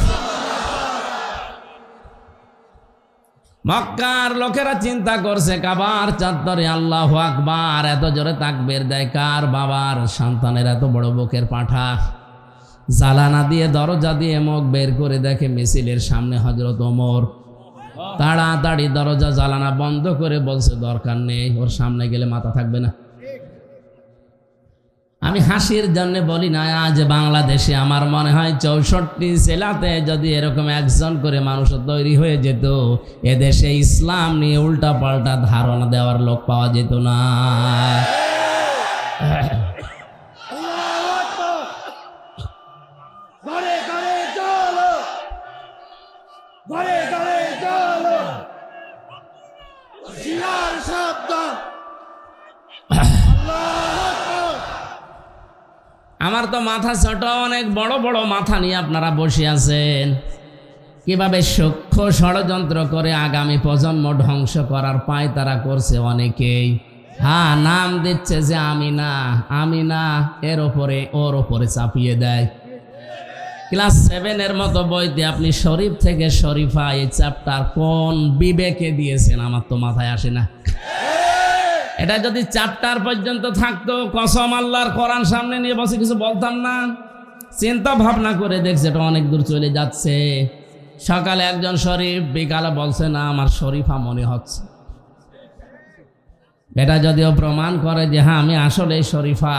মক্কার লোকেরা চিন্তা করছে কাবার চত্বরে আল্লাহু আকবার এত জোরে তাকবীর দেয় কার বাবার সন্তানের এত বড় বুকের পাঁঠা জালানা দিয়ে দরজা দিয়ে মুখ বের করে দেখে মিছিলের সামনে হযরত ওমর তাড়াতাড়ি দরজা জালানা বন্ধ করে বলছে দরকার নেই ওর সামনে গেলে মাথা থাকবে না আমি হাসির জন্য বলি না আজ বাংলাদেশে আমার মনে হয় 64 জেলাতে যদি এরকম একজন করে মানুষ তৈরি হয়ে যেত এদেশে ইসলাম নিয়ে উল্টা পাল্টা ধারণা দেওয়ার লোক পাওয়া যেত না আমার তো মাথা ছোট অনেক বড় বড় মাথা নিয়ে আপনারা বসে আছেন কিভাবে সূক্ষ্ম ষড়যন্ত্র করে আগামী প্রজন্ম ধ্বংস করার পায় তারা করছে অনেকেই হ্যাঁ নাম দিচ্ছে যে আমি না এর ওপরে ওর ওপরে চাপিয়ে দেয় ক্লাস 7 এর মতো বইতে আপনি শরীফ থেকে শরীফা এই চ্যাপ্টার কোন বিবেকে দিয়েছেন আমার তো মাথায় আসে না এটা যদি চ্যাপ্টার পর্যন্ত থাকতো কসম আল্লাহর কোরআন সামনে নিয়ে বসে কিছু বলতাম না চিন্তা ভাবনা করে দেখছে এটা অনেক দূর চলে যাচ্ছে সকালে একজন শরীফ বিকালে বলছে না আমার শরীফা মনে হচ্ছে এটা যদিও প্রমাণ করে যে হ্যাঁ আমি আসলে শরীফা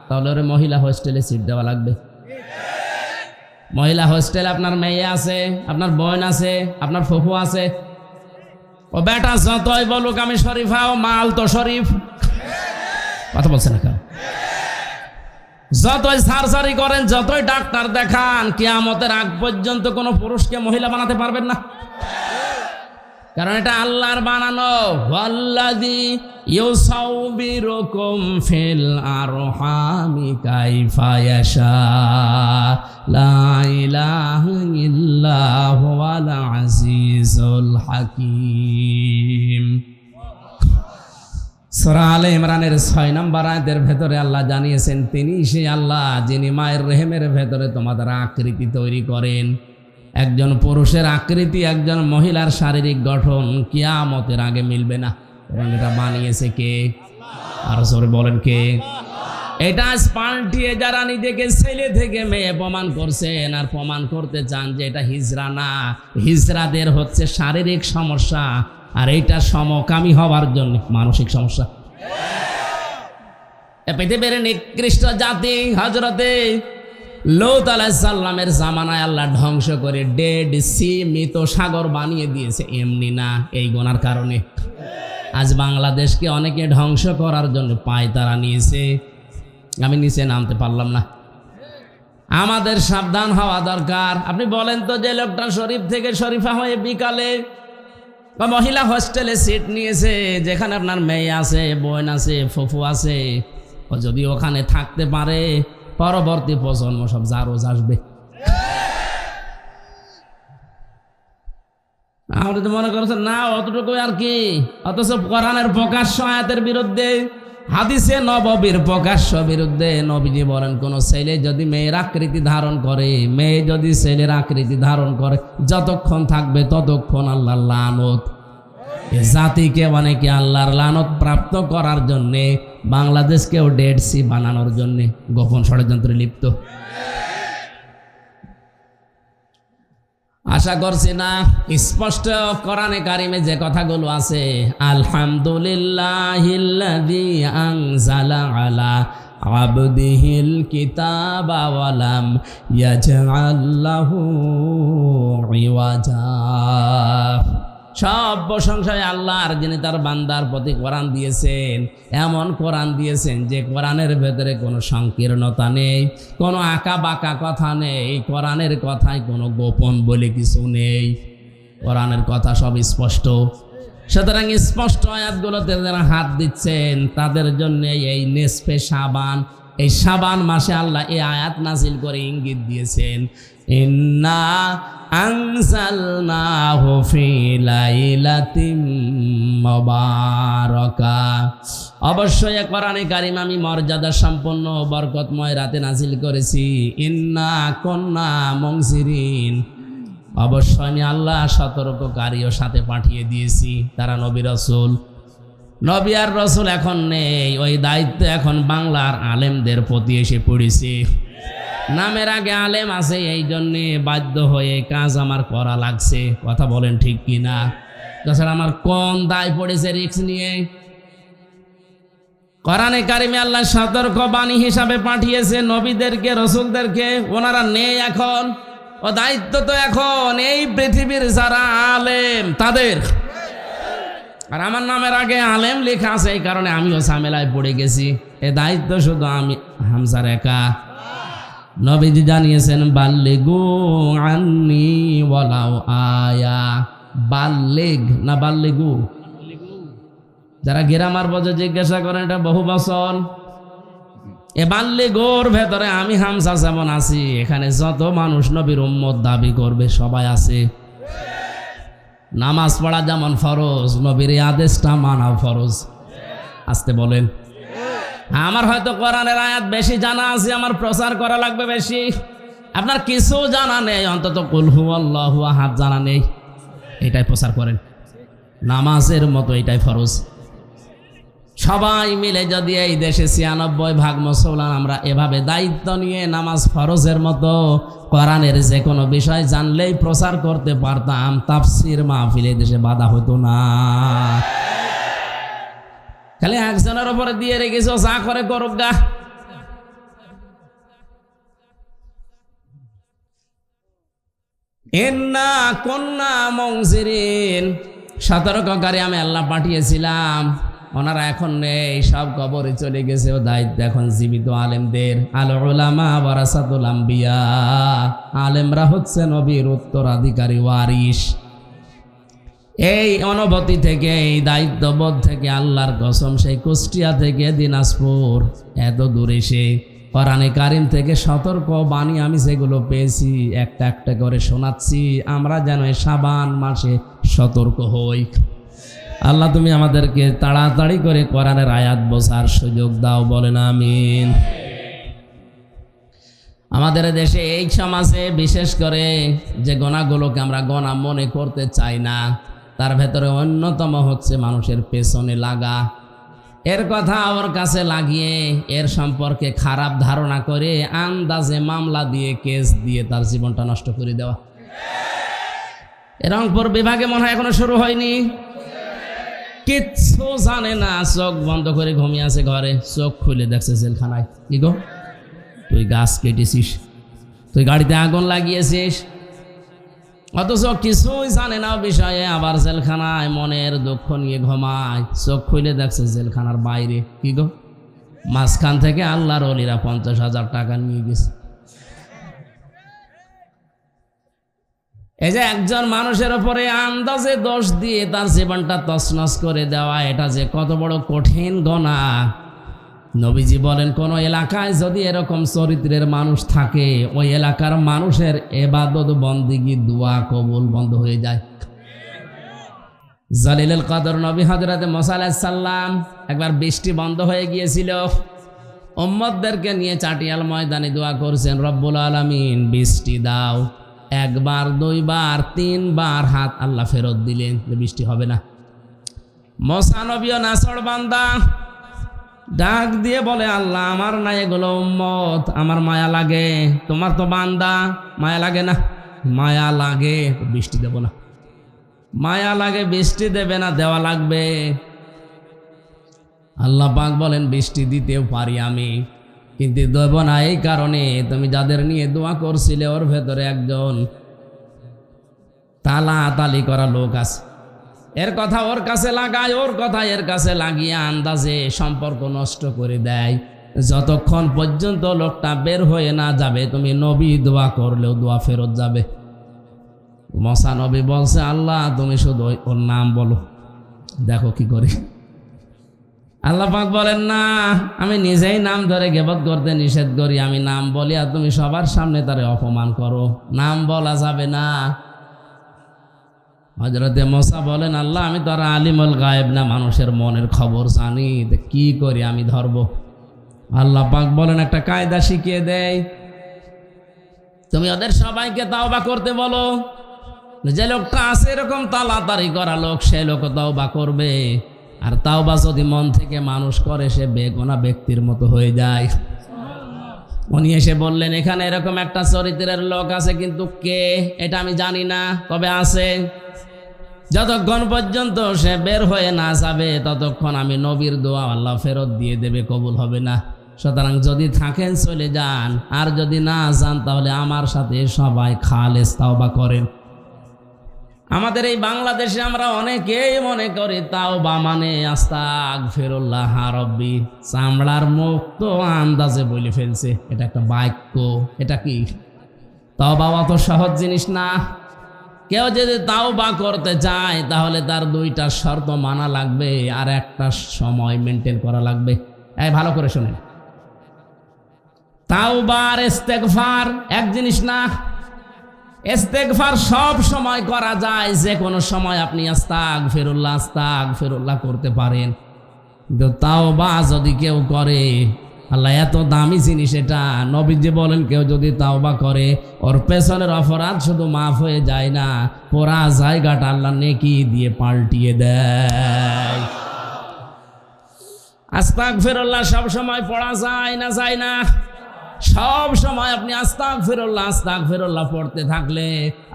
তাহলে ওরে মহিলা হোস্টেলে সিট দেওয়া লাগবে মহিলা হোস্টেলে আপনার মেয়ে আছে আপনার বোন আছে আপনার ফুফু আছে ও বেটা যতই বলুক আমি শরীফা ও মাল তো শরীফ কথা বলছে না কেন যতই সার্জারি করেন যতই ডাক্তার দেখান কিয়ামতের আগ পর্যন্ত কোনো পুরুষকে মহিলা বানাতে পারবেন না কারণ এটা আল্লাহর বানানো ওয়াল্লাযী ইউসাউবিরুকুম ফিল আরহামি কাইফা ইয়াশা লা ইলাহা ইল্লা হুয়াল আজিজুল হাকীম সূরা আলে ইমরানের 6 নম্বর আয়াতের ভেতরে আল্লাহ জানিয়েছেন তিনি সেই আল্লাহ যিনি মায়ের রেহেমের ভেতরে তোমাদের আকৃতি তৈরি করেন। একজন পুরুষের আকৃতি একজন মহিলার শারীরিক গঠন কিয়ামতের আগে মিলবে না, এবং এটা বানিয়েছে কে? আর জোরে বলেন কে? এটা পাল্টিয়ে যারা নিজেকে ছেলে থেকে মেয়ে প্রমাণ করছেন আর প্রমাণ করতে চান যে এটা হিজরা না, হিজরাদের হচ্ছে শারীরিক সমস্যা, আর এইটা সমকামী হওয়ার জন্য মানসিক সমস্যা। পৃথিবীর নিকৃষ্ট জাতি হযরতে লূত আলাইহিস সালামের জামানায় আল্লাহ ধ্বংস করে ডেড সি, মৃত সাগর বানিয়ে দিয়েছে, এমনি না, এই গুনার কারণে। আজ বাংলাদেশকে অনেকে ধ্বংস করার জন্য পায়তারা নিয়েছে, আমি নিচে নামতে পারলাম না। আমাদের সাবধান হওয়া দরকার। আপনি বলেন তো, যে লোকটা শরীফ থেকে শরীফা হয়ে বিকালে বা মহিলা হোস্টেলে সিট নিয়েছে, যেখানে আপনার মেয়ে আছে, বোন আছে, ফুফু আছে, ও যদি ওখানে থাকতে পারে পরবর্তী প্রজন্ম সব জারোজ আসবে। আমরা তো মনে করছেন না অতটুকু আর কি, অথচ কোরআনের প্রকাশ্য আয়াতের বিরুদ্ধে, হাদিসে নববীর প্রকাশ্য বিরুদ্ধে নবীজি বলেন কোন ছেলে যদি মেয়ের আকৃতি ধারণ করে, মেয়ে যদি ছেলের আকৃতি ধারণ করে, যতক্ষণ থাকবে ততক্ষণ আল্লাহর লানত। এই জাতিকে অনেকে আল্লাহর লানত প্রাপ্ত করার জন্যে বাংলাদেশকেও ডেড সি বানানোর জন্যে গোপন ষড়যন্ত্রে লিপ্ত। আশা করছি না স্পষ্ট কোরআনে কারিমে যে কথাগুলো আছে, আলহামদুলিল্লাহিল্লাযী আনজালা আলা আবদিহিল কিতাবা ওয়া লাম ইয়াজআল লাহু ইওয়াজা। সব প্রশংসা আল্লাহর, যিনি তার বান্দার প্রতি কোরআন দিয়েছেন, এমন কোরআন দিয়েছেন যে কোরআনের ভেতরে কোনো সংকীর্ণতা নেই, কোনো আঁকা বাঁকা কথা নেই, কোরআনের কথায় কোনো গোপন বলে কিছু নেই, কোরআনের কথা সব স্পষ্ট। সুতরাং স্পষ্ট আয়াতগুলোতে যারা হাত দিচ্ছেন তাদের জন্য এই নেসফে শাবান, এই শাবান মাসে আল্লাহ এই আয়াত নাজিল করে ইঙ্গিত দিয়েছেন, ইন্না আনজালনাহু ফি লাইলাতিন মুবারাকাহ। অবশ্যই কোরআনে কারীম আমি মর্যাদা সম্পন্ন বরকতময় রাতে নাজিল করেছি। ইন্না কুন্না মুনজিরিন, অবশ্যই আমি আল্লাহ সতর্ককারীও সাথে পাঠিয়ে দিয়েছি। তারা নবী রাসূল, নবী আর রাসূল এখন নেই, ওই দায়িত্ব এখন বাংলার আলেমদের প্রতি এসে পড়েছে। নামের আগে আলেম আছে, এই জন্যে বাধ্য হয়ে কাজ আমার করা লাগছে। কথা বলেন ঠিক কিনা? তাছাড়া আমার কোন দায় পড়েছে রিস্ক নিয়ে? কোরআনে কারিমে আল্লাহ সতর্ক বাণী হিসাবে পাঠিয়েছে নবীদেরকে, রসুলদেরকে। ওনারা নেই এখন, ও দায়িত্ব তো এখন এই পৃথিবীর যারা আলেম তাদের। আর আমার নামের আগে আলেম লেখা আছে, এই কারণে আমিও ঝামেলায় পড়ে গেছি। এ দায়িত্ব শুধু আমি হামজার একা। নবীজি জানিয়েছেন, বাল্লিগু আন্নি ওয়ালাউ আয়া। বাল্লিগ না বাল্লিগু? যারা গ্রামার বোঝে জিজ্ঞাসা করেন, এটা বহু বচন। এ বাল্লিগুর ভেতরে আমি হামজা যেমন আছি, এখানে যত মানুষ নবীর উম্মত দাবি করবে সবাই আছে। নামাজ পড়া যেমন ফরজ, নবীর এই আদেশটা মানা ফরজ। আসতে বলেন। আমার হয়তো কোরআনের আয়াত বেশি জানা আছে, আমার প্রচার করা লাগবে বেশি। আপনার কিছু জানা নেই, অন্তত কুল হুয়াল্লাহু আহাদ জানা নেই, এটাই প্রচার করেন। নামাজের মতো এটাই ফরজ। সবাই মিলে যদি এই দেশে ৯৬ মুসলমান আমরা এভাবে দায়িত্ব নিয়ে নামাজ ফরজের মতো কোরআনের যে কোনো বিষয় জানলেই প্রচার করতে পারতাম, তাফসির মাহফিলে দেশে বাধা হতো না। খালি একজনের উপরে দিয়ে রেখেছ, যা করে করুক গা। ইন্না কুন্না মুনজিরিন, সতর্ককারী আমি আল্লাহ পাঠিয়েছিলাম। ওনারা এখন নেই, সব কবরে চলে গেছে। ও দায়িত্ব এখন জীবিত আলেমদের। আল উলামা ওয়ারাসাতুল আম্বিয়া, আলেমরা হচ্ছে নবীর উত্তরাধিকারী ওয়ারিস। এই অনুভূতি থেকে, এই দায়িত্ববোধ থেকে আল্লাহর কসম, সেই কুষ্টিয়া থেকে দিনাজপুর এত দূরে এসে কোরআনে কারিম থেকে সতর্ক বাণী আমি যেগুলো পেয়েছি একটা একটা করে শোনাচ্ছি, আমরা যেন শাবান মাসে সতর্ক হই। আল্লাহ তুমি আমাদেরকে তাড়াতাড়ি করে কোরআনের আয়াত বোঝার সুযোগ দাও, বলেন আমিন। আমাদের দেশে এই সমাজে বিশেষ করে যে গোনাগুলোকে আমরা গোনা মনে করতে চাই না, তার ভেতরে অন্যতম হচ্ছে মানুষের পেছনে লাগা। এর কথা ওর কাছে লাগিয়ে এর সম্পর্কে খারাপ ধারণা করে আন্দাজে মামলা দিয়ে কেস দিয়ে তার জীবনটা নষ্ট করে দেওয়া। রংপুর বিভাগে মনে হয় এখনো শুরু হয়নি, কিচ্ছু জানে না, চোখ বন্ধ করে ঘুমিয়ে আছে ঘরে, চোখ খুলে দেখছে জেলখানায়। কি গো, তুই গাছ কেটেছিস, তুই গাড়িতে আগুন লাগিয়েছিস, অথচ কিছুই জানে না বিষয়ে, আবার জেলখানায় মনের দুঃখ নিয়ে ঘুমায়, চোখ খুলে দেখছে জেলখানার বাইরে। কি গো, মাঝখান থেকে আল্লাহর ওলিরা 50,000 টাকা নিয়ে গেছে। এই যে একজন মানুষের উপরে আন্দাজে দোষ দিয়ে তার জীবনটা তছনছ করে দেওয়া, এটা যে কত বড় কঠিন গুনাহ। নবীজি বলেন, কোন এলাকায় যদি এরকম চরিত্রের মানুষ থাকে, ওই এলাকার মানুষের ইবাদত বন্দেগী দোয়া কবুল বন্ধ হয়ে যায়। জালিলুল কদর নবী হযরত মুসা আলাইহিস সালাম, একবার বৃষ্টি বন্ধ হয়ে গিয়েছিল, উম্মতদেরকে নিয়ে চাটিয়াল ময়দানে দোয়া করছেন, রব্বুল আলামিন বৃষ্টি দাও। একবার, দুইবার, তিনবার হাত আল্লাহ ফেরত দিলেন, যে বৃষ্টি হবে না। মুসা নবীও নাছড় বান্দা, ডাক দিয়ে বলে, আল্লাহ আমার না এগুলো উম্মত, আমার মায়া লাগে, তোমার তো বান্দা, মায়া লাগে না? মায়া লাগে, বৃষ্টি দেব না। মায়া লাগে, বৃষ্টি দেবে না, দেওয়া লাগবে। আল্লাহ পাক বলেন, বৃষ্টি দিতেও পারি আমি, কিন্তু দেব না এই কারণে, তুমি যাদের নিয়ে দোয়া করছিলে ওর ভেতরে একজন তালাতালি করা লোক আছে। এর কথা ওর কাছে লাগায়, ওর কথা এর কাছে লাগিয়ে আন্দাজে সম্পর্ক নষ্ট করে দেয়। যতক্ষণ পর্যন্ত লোকটা বের হয়ে না যাবে, তুমি নবী দোয়া করলেও দোয়া ফেরত যাবে। মুসা নবী বলছে, আল্লাহ তুমি শুধু ওর নাম বলো, দেখো কি করি। আল্লাহ পাক বলেন, না, আমি নিজেই নাম ধরে গিবত করতে নিষেধ করি, আমি নাম বলি আর তুমি সবার সামনে তারে অপমান করো, নাম বলা যাবে না। হযরতে মুসা বলেন, আল্লাহ আমি তো আর আলিমুল গায়েব না, মানুষের মনের খবর জানি, কি করি আমি ধরব। আল্লাহ পাক বলেন, একটা কায়দা শিখিয়ে দেয়, তুমি ওদের সবাইকে তাওবা করতে বলো। যে লোকটা আছে এরকম তালাতারি করা লোক, সে লোক তাওবা করবে। আর তাওবা যদি মন থেকে মানুষ করে, সে বেগুনা ব্যক্তির মতো হয়ে যায়। উনি এসে বললেন, এখানে এরকম একটা চরিত্রের লোক আছে, কিন্তু কে এটা আমি জানি না, তবে আছে। যতক্ষণ পর্যন্ত সে বের হয়ে না যাবে, ততক্ষণ আমি নবীর দোয়া আল্লাহ ফেরত দিয়ে দেবে, কবুল হবে না। সুতরাং যদি থাকেন চলে যান, আর যদি না যান তাহলে আমার সাথে সবাই খালেস তাওবা করেন। আমাদের এই বাংলাদেশে আমরা অনেকেই মনে করি তাওবা মানে আস্তাগফিরুল্লাহ রাব্বি, চামড়ার মুখ তো আন্দাজে বলে ফেলছে, এটা একটা বাক্য। এটা কি তাওবা? অত সহজ জিনিস না। কেউ যদি তাওবা করতে চায় তাহলে তার দুইটা শর্ত মানা লাগবে, আর একটা সময় মেনটেন করা লাগবে। এই ভালো করে শুনেন, তাওবা আর ইস্তেগফার এক জিনিস না। ইস্তেগফার সব সময় করা যায়, যে কোনো সময় আপনি আস্তাগফিরুল্লাহ করতে পারেন। কিন্তু তাওবা যদি কেউ করে, আল্লাহ এত দামি জিনিস এটা, নবীজি বলেন কেউ যদি তাওবা করে, ওর পেছনের অপরাধ শুধু মাফ হয়ে যায় না, পুরা জায়গাটা আল্লাহ নেকি দিয়ে পাল্টিয়ে দেয়। আস্তাগফিরুল্লাহ সব সময় পড়া যায় না? যায় না। সব সময় আপনি আস্তাগফিরুল্লাহ পড়তে থাকলে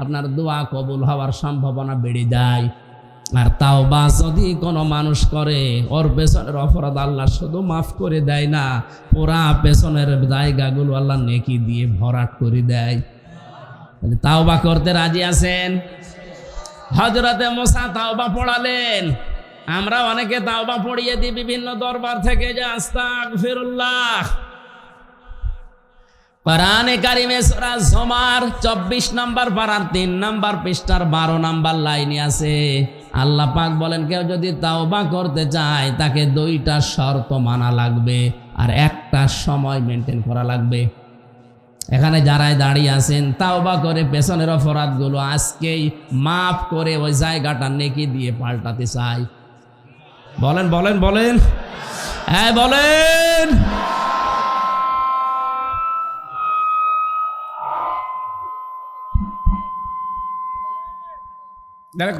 আপনার দোয়া কবুল হওয়ার সম্ভাবনা বেড়ে যায়। আর তাওবা যদি কোনো মানুষ করে, ওর পেছনের অপরাধ আল্লাহ শুধু মাফ করে দেয় না, পুরা পেছনের জায়গাগুলো আল্লাহ নেকি দিয়ে ভরাট করে দেয়। তাওবা করতে রাজি আছেন? হযরতে মুসা তাওবা পড়ালেন, আমরা অনেকে তাওবা পড়িয়ে দিই বিভিন্ন দরবার থেকে, যে আস্তাগফিরুল্লাহ। কোরআনে কারিমে সূরা জুমার 24 নম্বর পারার 3 নম্বর পৃষ্ঠার 12 নম্বর লাইনে আছে, আল্লাহ পাক বলেন, কেউ যদি তাওবা করতে চায় তাকে 2টা শর্ত মানা লাগবে, আর একটা সময় মেনটেন করা লাগবে। এখানে যারাই দাঁড়িয়ে আছেন, তাওবা করে পেছনের অপরাধগুলো আজকেই মাফ করে ওই জায়গাটা নেকি দিয়ে পাল্টাতে চাই, বলেন বলেন বলেন, হ্যাঁ বলেন।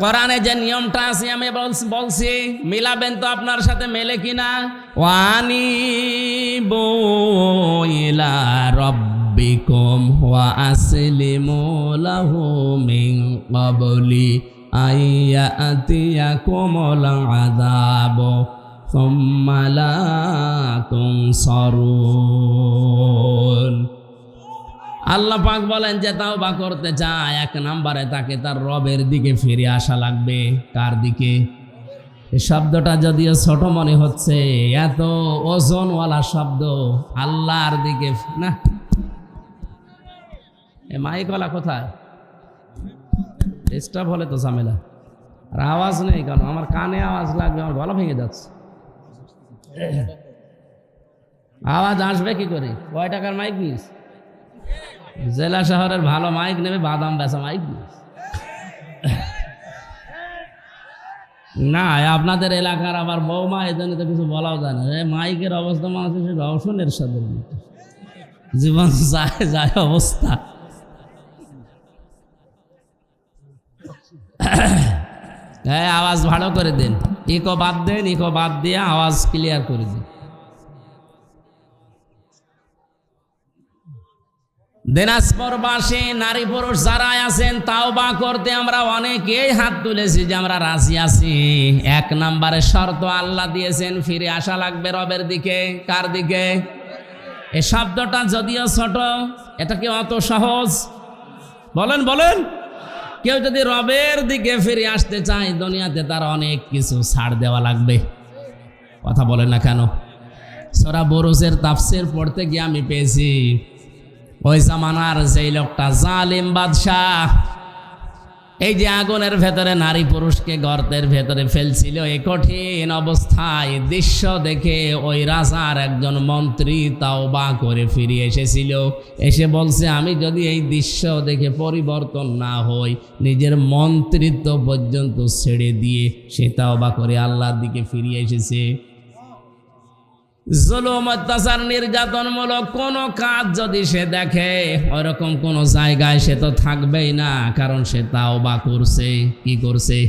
কোরআনে যে নিয়মটা আছে আমি বলছি, মিলাবেন তো আপনার সাথে মেলে কিনা? ওয়ানিবু ইলা রাব্বিকুম ওয়া আসলিমু লাহু মিন ক্বাবলি আইয়াতিয়াকুমুল আযাবু সুম্মা লা তুনসারুন। আল্লাহ পাক বলেন যে তাওবা করতে চায়, এক নম্বরে তাকে তার রবের দিকে ফিরে আসা লাগবে। কার দিকে? এই শব্দটা যদিও ছোট মনে হচ্ছে, এত ওজনওয়ালা শব্দ। আল্লাহর দিকে না। এ মাইকওয়ালা কোথায়? ডিস্টার্ব হলে তো ঝামেলা। আর আওয়াজ নেই কেন? আমার কানে আওয়াজ লাগবে, আমার গলা ভেঙে যাচ্ছে। আওয়াজ আসবে কি করে? কয় টাকার মাইক নিস? জেলা শহরের ভালো মাইক নেবে, বাদাম বেচা মাইক না। আপনাদের এলাকার আবার বৌমা, এই জন্য তো কিছু বলাও যায় না। মাইকের অবস্থা মানুষের রওশনের সাথে জীবন যায় যায় অবস্থা। হ্যাঁ, আওয়াজ ভালো করে দিন, ইকো বাদ দেন, ইকো বাদ দিয়ে আওয়াজ ক্লিয়ার করে দিন। দিনাজপুরবাসী নারী পুরুষ যারা আছেন, তাওবা করতে আমরা অনেকেই হাত তুলেছি যে আমরা রাজি আছি। এক নম্বরে শর্ত আল্লাহ দিয়েছেন, ফিরে আসা লাগবে রবের দিকে। কার দিকে? এই শব্দটা যদিও ছোট, এটা কি অত সহজ? বলেন বলেন। কেউ যদি রবের দিকে ফিরে আসতে চায়, দুনিয়াতে তার অনেক কিছু ছাড় দেওয়া লাগবে। কথা বলেন না কেন? সূরা বুরুজের তাফসীর পড়তে গিয়ে আমি পেয়েছি, ওই জামানার যেই লোকটা জালিম বাদশাহ, এই যে আগুনের ভেতরে নারী পুরুষকে গর্তের ভেতরে ফেলছিল, এই কঠিন অবস্থায় দৃশ্য দেখে ওই রাজার একজন মন্ত্রী তাওবা করে ফিরে এসেছিল। এসে বলছে, আমি যদি এই দৃশ্য দেখে পরিবর্তন না হই, নিজের মন্ত্রিত্ব পর্যন্ত ছেড়ে দিয়ে সে তাওবা করে আল্লাহর দিকে ফিরে এসেছে। জুলুম, অত্যাচার, নির্যাতনমূলক কোনো কাজ যদি সে দেখে, ওরকম কোনো জায়গায় সে তো থাকবেই না, কারণ সে তাওবা করছে। কি করছে?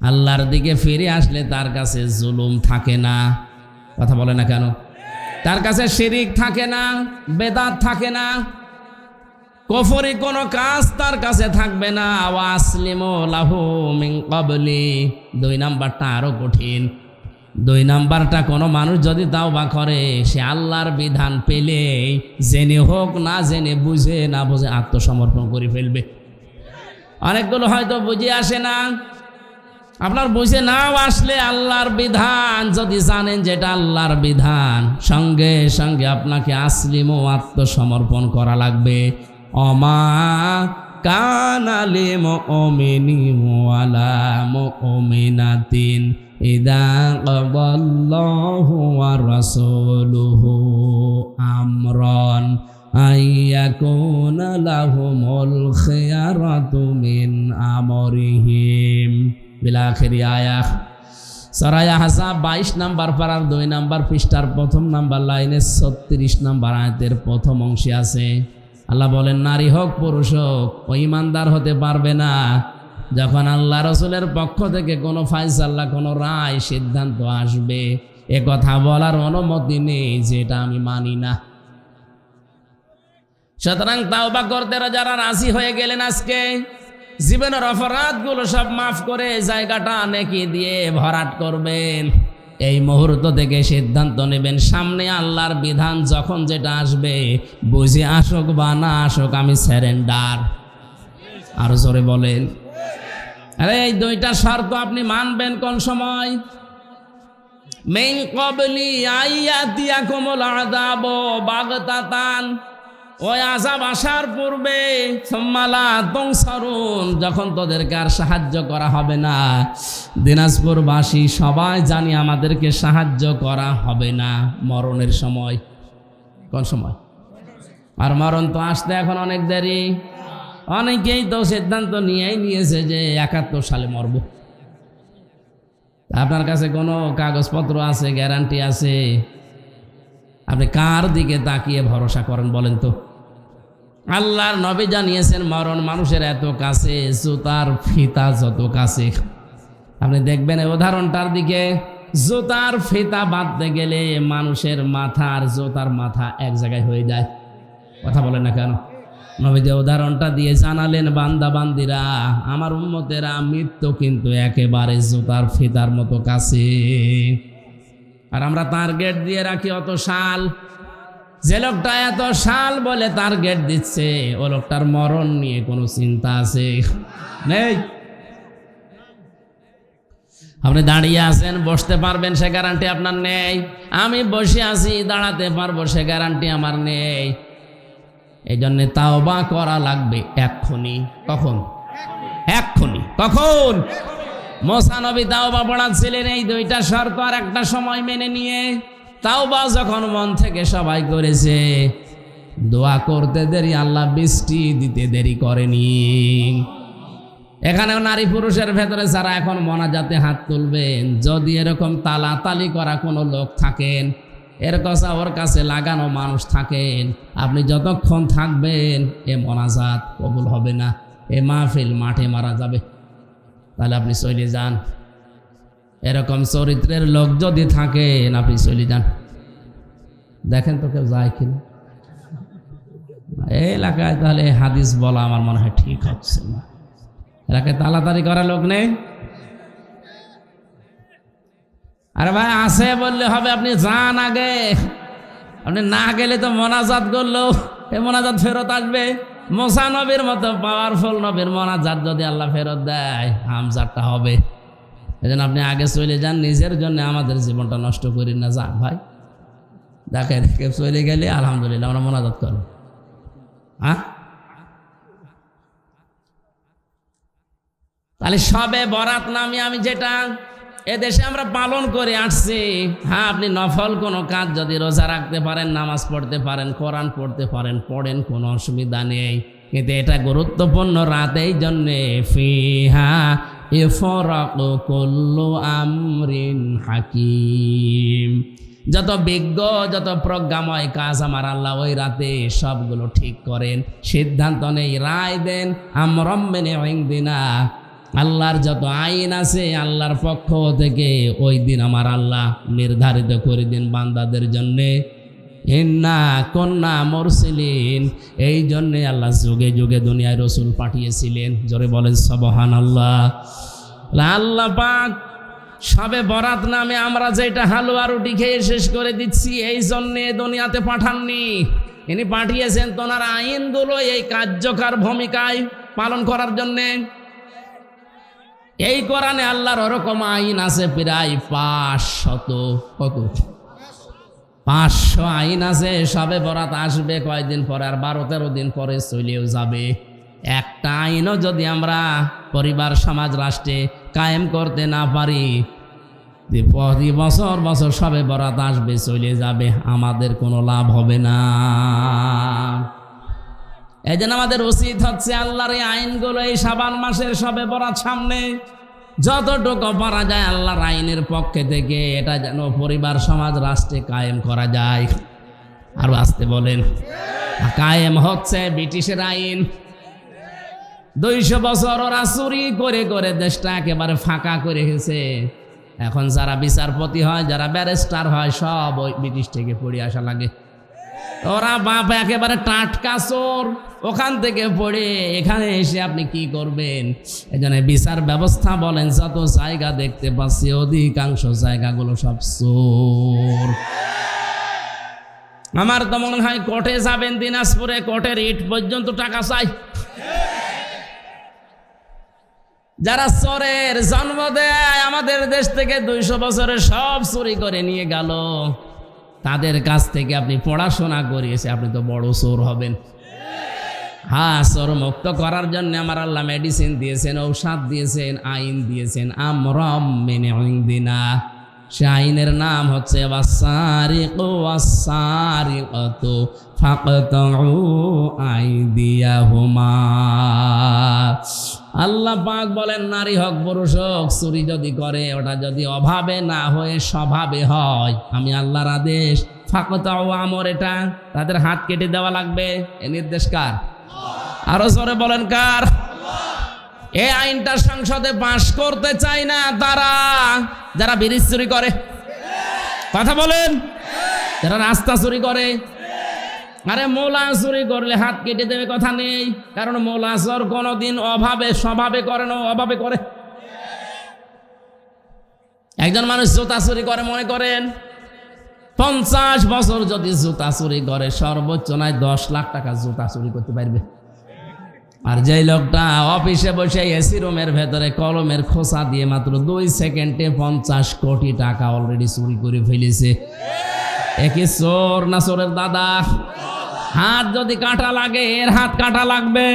আল্লাহর দিকে ফিরে আসলে তার কাছে জুলুম থাকে না। কথা বলে না কেন? তার কাছে শিরিক থাকে না, বেদাত থাকে না, কুফরি কোনো কাজ তার কাছে থাকবে না। ওয়াসলিমু লাহু মিন ক্বাবলি। 2 নাম্বারটা আরো কঠিন। 2 নাম্বারটা, কোনো মানুষ যদি তাওবা করে, সে আল্লাহর বিধান পেলে জেনে হোক না জেনে, বুঝে না বুঝে আত্মসমর্পণ করে ফেলবে। অনেকগুলো হয়তো বুঝে আসে না। আপনার বুঝে নাও আসলে আল্লাহর বিধান যদি জানেন যেটা আল্লাহর বিধান, সঙ্গে সঙ্গে আপনাকে আসলিম ও আত্মসমর্পণ করা লাগবে। অমা কানা লিমুমিনিন ওয়ালা মুমিনাতিন ইযা ক্বাদাল্লাহু ওয়া রাসূলুহু আমরান আইয়াকুনা লাহুমুল খিয়ারাতু মিন আমরিহিম। বিলাখিরি আয়াত সূরা আহজাব 22 নাম্বার পারার 2 নাম্বার পৃষ্ঠার 1ম নাম্বার লাইনে 36 নাম্বার আয়াতের প্রথম অংশে আছে। আল্লাহ বলেন, নারী হোক পুরুষ হোক, ও ইমানদার হতে পারবে না যখন আল্লাহ রসুলের পক্ষ থেকে কোনো ফায়সালা, কোনো রায়, সিদ্ধান্ত আসবে, এ কথা বলার অনুমতি নেই যেটা আমি মানি না। সুতরাং তাওবা করতে যারা রাজি হয়ে গেলেন, আজকে জীবনের অপরাধগুলো সব মাফ করে জায়গাটা নেকি দিয়ে ভরাট করবেন। এই মুহূর্ত থেকে সিদ্ধান্ত নেবেন, সামনে আল্লাহর বিধান যখন যেটা আসবে, বুঝে আসুক বা না আসুক, আমি স্যারেন্ডার। আরো জোরে বলেন। আরে এই 2টা শর্ত আপনি মানবেন কোন সময়? মিন ক্বাবলি আইয়াতিয়াকুমুল আযাবু বাগতাতান, ওই আযাব আসার পূর্বে, সুম্মা লা তুনসারুন, যখন তোদেরকে আর সাহায্য করা হবে না। দিনাজপুরবাসী সবাই জানি আমাদেরকে সাহায্য করা হবে না মরণের সময়। কোন সময়? আর মরণ তো আসতে এখন অনেক দেরি। অনেকেই তো সিদ্ধান্ত নিয়েছে যে 71 সালে মরব। আপনার কাছে কোনো কাগজপত্র আছে, গ্যারান্টি আছে? আপনি কার দিকে তাকিয়ে ভরসা করেন বলেন তো? আল্লাহর নবী জানিয়েছেন মরণ মানুষের এত কাছে, জুতার ফিতা যত কাছে। আপনি দেখবেন এই উদাহরণটার দিকে, জুতার ফিতা বাঁধতে গেলে মানুষের মাথা আর জুতার মাথা এক জায়গায় হয়ে যায়। কথা বলেন না কেন? নবী যে উদাহরণটা দিয়ে জানালেন, বান্দা বান্দিরা, আমার উম্মতেরা, মৃত্যু কিন্তু একেবারে জুতার ফিতার মতো কাছে। আর আমরা টার্গেট দিয়ে রাখি অত সাল। যে লোকটা এত সাল বলে টার্গেট দিচ্ছে, ও লোকটার মরণ নিয়ে কোনো চিন্তা আছে? নেই। আপনি দাঁড়িয়ে আছেন, বসতে পারবেন সে গ্যারান্টি আপনার নেই। আমি বসে আছি, দাঁড়াতে পারবো সে গ্যারান্টি আমার নেই। এই জন্যে তাওবা করা লাগবে এক্ষুনি। কখন? এক্ষুনি। কখন? মুসা নবী তাওবা পড়াচ্ছিলেন এই দুইটা শর্ত আর একটা সময় মেনে নিয়ে। তাওবা যখন মন থেকে সবাই করেছে, দোয়া করতে দেরি, আল্লাহ বৃষ্টি দিতে দেরি করেনি। এখানেও নারী পুরুষের ভেতরে যারা এখন মোনাজাতে হাত তুলবেন, যদি এরকম তালাতালি করা কোনো লোক থাকেন, এর কথা ওর কাছে লাগানো মানুষ থাকেন, আপনি যতক্ষণ থাকবেন এ মোনাজাত কবুল হবে না, এ মাহফিল মাঠে মারা যাবে। তাহলে আপনি চলে যান। এরকম চরিত্রের লোক যদি থাকেন, আপনি চলে যান। দেখেন তো কেউ যায় কিনা এই এলাকায়। তাহলে হাদিস বলা আমার মনে হয় ঠিক হচ্ছে না। এলাকায় তাড়াতাড়ি করা লোক নেই। আরে ভাই আছে বললে হবে, আপনি যান আগে। আপনি না গেলে তো মোনাজাত করলো, এই মোনাজাত ফেরত আসবে। মুসা নবীর মতো পাওয়ারফুল নবীর মোনাজাত যদি আল্লাহ ফেরত দেয়, হামজাতটা হবে। এই জন্য আপনি আগে চলে যান, নিজের জন্য আমাদের জীবনটা নষ্ট করি না। যান ভাই, দেখেন কেউ চলে গেলে আলহামদুলিল্লাহ আমরা মোনাজাত করব। হ্যাঁ, তাহলে সবে বরাত নামে আমি যেটা এদেশে আমরা পালন করে আসছি, হ্যাঁ, আপনি নফল কোনো কাজ যদি রোজা রাখতে পারেন, নামাজ পড়তে পারেন, কোরআন পড়তে পারেন, পড়েন, কোনো অসুবিধা নেই। কিন্তু এটা গুরুত্বপূর্ণ রাত, এই জন্যে ফিহা ইফরাকু কুল্লু আমরিন হাকিম। যত বিজ্ঞ, যত প্রজ্ঞাময় কাজ আমার আল্লাহ ওই রাতে সবগুলো ঠিক করেন, সিদ্ধান্ত নেই, রায় দেন। আমরাম মিন ইনদিনা, আল্লাহর যত আইন আছে আল্লাহর পক্ষ থেকে ওই দিন আমার আল্লাহ নির্ধারিত করে দিন বান্দাদের জন্যে। ইন্না কুন্না মুরসিলিন, এই জন্যে আল্লাহ যুগে যুগে দুনিয়ায় রসুল পাঠিয়েছিলেন। জোরে বলেন সুবহানাল্লাহ। আল্লাহ পাক সবে বরাত নামে আমরা যেটা হালুয়া রুটি খেয়ে শেষ করে দিচ্ছি, এই জন্যে দুনিয়াতে পাঠাননি। ইনি পাঠিয়েছেন তোনার আইনগুলো এই কার্যকর ভূমিকায় পালন করার জন্যে। এই কোরআনে আল্লাহর ওরকম আইন আছে প্রায় 500 আইন আছে। সবে বরাত আসবে কয়েকদিন পরে, আর 12-13 দিন পরে চলেও যাবে। একটা আইনও যদি আমরা পরিবার, সমাজ, রাষ্ট্রে কায়েম করতে না পারি, প্রতি বছর বছর সবে বরাত আসবে, চলে যাবে, আমাদের কোনো লাভ হবে না। এই জন্য আমাদের উচিত হচ্ছে আল্লাহর এই আইনগুলো এই শাবান মাসের সবে বরাত সামনে যতটুকু পারা যায় আল্লাহর আইনের পক্ষে থেকে এটা যেন পরিবার, সমাজ, রাষ্ট্রে কায়েম করা যায়। আর আসতে বলেন, কায়েম হচ্ছে ব্রিটিশের আইন। 200 বছর ওরা চুরি করে করে দেশটা একেবারে ফাঁকা করে গেছে। এখন যারা বিচারপতি হয়, যারা ব্যারিস্টার হয়, সব ওই ব্রিটিশ থেকে পড়ে আসা লাগে। ওরা বাপ একেবারে টাটকা চোর, ওখান থেকে পড়ে এখানে এসে আপনি কি করবেন? এই জন্য বিচার ব্যবস্থা বলেন, যত জায়গা দেখতে পাচ্ছি অধিকাংশ জায়গাগুলো সব চোর। আমার তো মনে হয় কোর্টে যাবেন দিনাজপুরে, কোর্টের ইট পর্যন্ত টাকা চাই। যারা চোরের জন্ম দেয় আমাদের দেশ থেকে 200 বছরে সব চুরি করে নিয়ে গেল, তাদের কাছ থেকে আপনি পড়াশোনা করিয়েছে, আপনি তো বড় চোর হবেন। হ্যাঁ, চোর মুক্ত করার জন্য আমার আল্লাহ মেডিসিন দিয়েছেন, ঔষধ দিয়েছেন, আইন দিয়েছেন। আমরাম মিন ইনদিনা, সে আইনের নাম হচ্ছে ওয়াসারিকু ওয়াসারিকাতু ফাকতাউ আইদিয়াহুমা। আল্লাহ পাক বলেন নারী হোক পুরুষ হোক চুরি যদি করে ওটা যদি অভাবে না হয়ে স্বভাবে হয়, আমি আল্লাহর আদেশ ফাকতাউ আমর, এটা তাদের হাত কেটে দেওয়া লাগবে। এ নির্দেশ কার? আরো জোরে বলেন কার? এই আইনটা সংসদে পাশ করতে চায় না তারা যারা ব্রিজ চুরি করে, কথা বলেন, যারা রাস্তা চুরি করে। আরে মৌলা চুরি করলে হাত কেটে দেবে কথা নেই, কারণ মৌলা চোর কোনোদিন অভাবে স্বভাবে করে না, অভাবে করে। একজন মানুষ জুতা চুরি করে, মনে করেন 50 বছর যদি জুতা চুরি করে সর্বোচ্চ নয় 10 লাখ টাকা জুতা চুরি করতে পারবে। আর যেই লোকটা অফিসে বসে এসি রুমের ভেতরে কলমের খোসা দিয়ে মাত্র 2 সেকেন্ডে 50 কোটি টাকা অলরেডি চুরি করে ফেলেছে, একই চোর না চোরের দাদা? হাত যদি কাটা লাগে এর হাত কাটা লাগবে।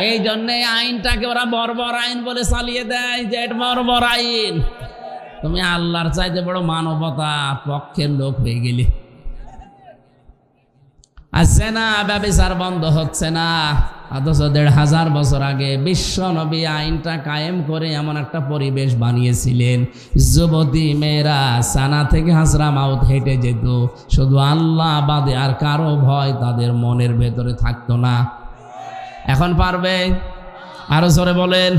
এই জন্যে আইনটাকে ওরা বর্বর আইন বলে চালিয়ে দেয় যে এটা বর্বর আইন। তুমি আল্লাহর চাইতে বড় মানবতা পক্ষের লোক হয়ে গেলি। আসছে না, ব্যভিচার বন্ধ হচ্ছে না, অথচ 1500 বছর আগে বিশ্ব নবী আইনটা কায়েম করে এমন একটা পরিবেশ বানিয়েছিলেন, যুবতী মেয়েরা সানা থেকে হাজরা মাউত হেঁটে যেত, শুধু আল্লাহ বাদে আর কারো ভয় তাদের মনের ভেতরে থাকতো না। এখন পারবে? আরো জোরে বলেন।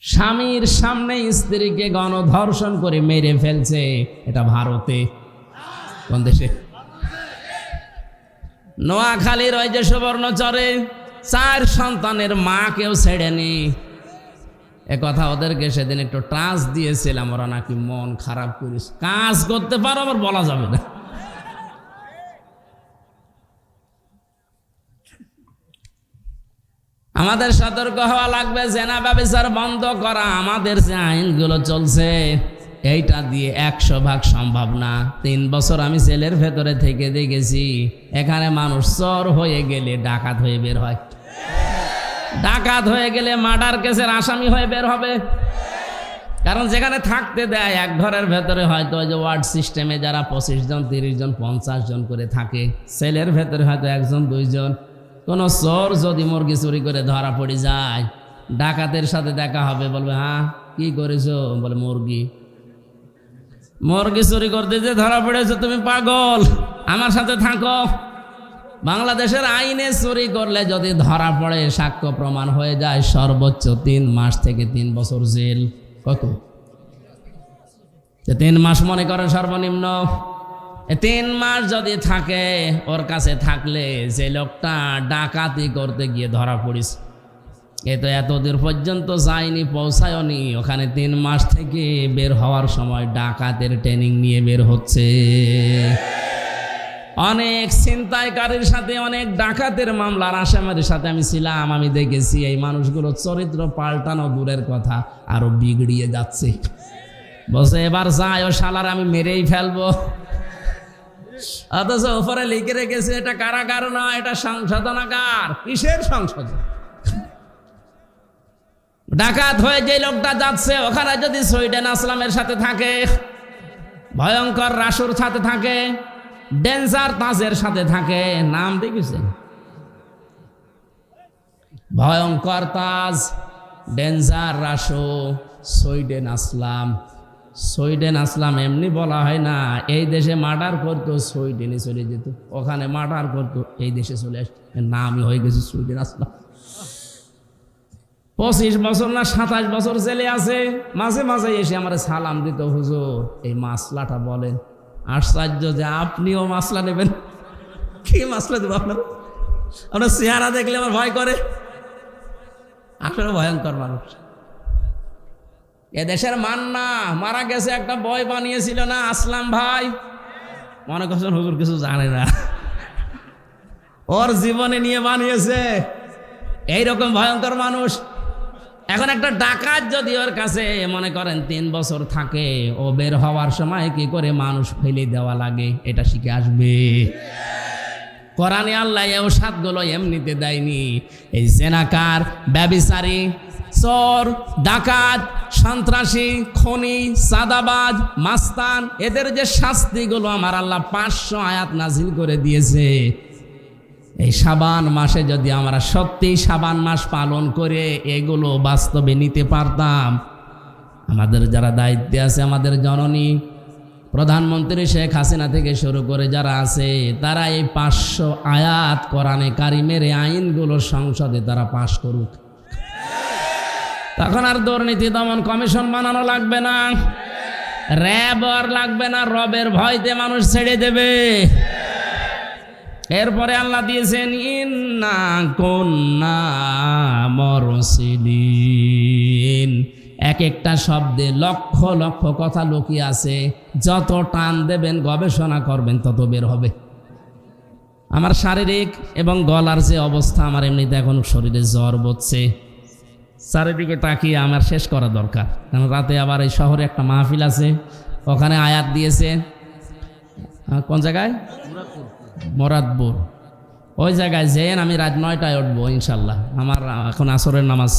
স্বামীর সামনে স্ত্রীকে গণধর্ষণ করে মেরে ফেলছে, এটা ভারতে। কোন দেশে? নোয়াখালীর ওই যে সুবর্ণচরে 4 সন্তানের মা কেউ ছেড়েনি। এ কথা ওদেরকে সেদিন একটু টাচ দিয়েছিলাম, ওরা নাকি মন খারাপ করিস, কাজ করতে পারো আবার বলা যাবে না। আমাদের সতর্ক হওয়া লাগবে, জেনা ব্যভিচার বন্ধ করা আমাদের যে আইনগুলো চলছে এইটা দিয়ে 100% সম্ভব না। 3 বছর আমি জেলের ভেতরে থেকে দেখেছি, এখানে মানুষ চোর হয়ে গেলে ডাকাত হয়ে বের হয়, ডাকাত হয়ে গেলে মার্ডার কেসের আসামি হয়ে বের হবে। কারণ যেখানে থাকতে দেয় এক ঘরের ভেতরে হয়তো ওই যে ওয়ার্ড সিস্টেমে যারা 25 জন 30 জন 50 জন করে থাকে, সেলের ভেতরে হয়তো 1 জন 2 জন। কোনো চোর যদি মুরগি চুরি করে ধরা পড়ে যায়, ডাকাতের সাথে দেখা হবে, বলবে হ্যাঁ কি করেছো? বলে মুরগি চুরি করতে যে ধরা পড়েছো, তুমি পাগল, আমার সাথে থাকো। বাংলাদেশের আইনে চুরি করলে যদি ধরা পড়ে, সাক্ষ্য প্রমাণ হয়ে যায়, সর্বোচ্চ 3 মাস থেকে 3 বছর জেল। কত? 3 মাস মনে করেন সর্বনিম্ন। 3 মাস যদি থাকে, ওর কাছে থাকলে যে লোকটা ডাকাতি করতে গিয়ে ধরা পড়িস, এ তো এতদূর পর্যন্ত যায়নি, পৌঁছায়নি, ওখানে 3 মাস থেকে বের হওয়ার সময় ডাকাতের ট্রেনিং নিয়ে বের হচ্ছে। অনেক ছিনতাইকারীর সাথে, অনেক ডাকাতের মামলার আসামির সাথে আমি ছিলাম, আমি দেখেছি এই মানুষগুলো চরিত্র পাল্টানো দূরের কথা আরো বিগড়িয়ে যাচ্ছে। বসে এবার যায় ও শালার আমি মেরেই ফেলবো, অথচ উপরে লিখে রেখেছে এটা কারাগার নয়, এটা সংশোধনাগার। কিসের সংশোধন? ডাকাত হয়ে যে লোকটা যাচ্ছে ওখানে যদি সুইডেন আসলামের সাথে থাকে, ভয়ঙ্কর রাসুর সাথে থাকে, ডেঞ্জার তাজের সাথে থাকে, নাম দেখেছেন? ভয়ঙ্কর তাজ, ডেঞ্জার রাসু, সুইডেন আসলাম। সুইডেন আসলাম এমনি বলা হয় না, এই দেশে মার্ডার করতো সুইডেনে চলে যেত, ওখানে মার্ডার করতো এই দেশে চলে আসতো, নামই হয়ে গেছে সুইডেন আসলাম। 25 বছর না 27 বছর জেলে আছে, মাঝে মাঝে এসে আমার সালাম দিত, হুজুর এই মাসলাটা বলেন। আশ্চর্য যে আপনিও মাসলা নেবেন। কি মাসলা দেবো আপনার? আপনার চেহারা দেখলে আমার ভয় করে। আসলে ভয়ঙ্কর মানুষ। এদেশের মান্না মারা গেছে, একটা বই বানিয়েছিল না আসলাম ভাই, মনে করছেন হুজুর কিছু জানে না, ওর জীবনে নিয়ে বানিয়েছে। এইরকম ভয়ঙ্কর মানুষ। এখন একটা ডাকাত যদি ওর কাছে মনে করেন 3 বছর থাকে, ও বের হওয়ার সময় কি করে মানুষ ফেলে দেওয়া লাগে এটা শিখে আসবে। কোরআনে আল্লাহ এই সাতগুলো এমনিতে দেয়নি। এই জেনাকার, ব্যভিচারী, চোর, ডাকাত, সন্ত্রাসী, খনি, সাদাবাজ, মাস্তান, এদের যে শাস্তিগুলো আমার আল্লাহ 500 আয়াত নাজিল করে দিয়েছে। এই শাবান মাসে যদি আমরা সত্যি শাবান মাস পালন করে এগুলো বাস্তবে নিতে পারতাম, আমাদের যারা দায়িত্বে আছে, আমাদের জননী প্রধানমন্ত্রী শেখ হাসিনা থেকে শুরু করে যারা আছে, তারা এই 500 আয়াত কোরআনে কারিমের এই আইনগুলো সংসদে তারা পাশ করুক। তখন আর দুর্নীতি দমন কমিশন বানানো লাগবে না, র্যাব আর লাগবে না, রবের ভয়তে মানুষ ছেড়ে দেবে। এরপরে আল্লাহ দিয়েছেন ইন্না কুন্না মুরসিলিন। এক একটা শব্দে লক্ষ লক্ষ কথা লুকিয়ে আছে, যত টান দেবেন গবেষণা করবেন তত বের হবে। আমার শারীরিক এবং গলার যে অবস্থা, আমার এমনিতে এখন শরীরে জ্বর বসছে, চারিদিকে তাকিয়ে আমার শেষ করা দরকার। কারণ রাতে আবার এই শহরে একটা মাহফিল আছে, ওখানে আয়াত দিয়েছে। কোন জায়গায়? মোরাদপুর। ওই জায়গায় যেন আমি রাত 9টায় উঠবো ইনশাল্লাহ। আমার এখন আসরের নামাজ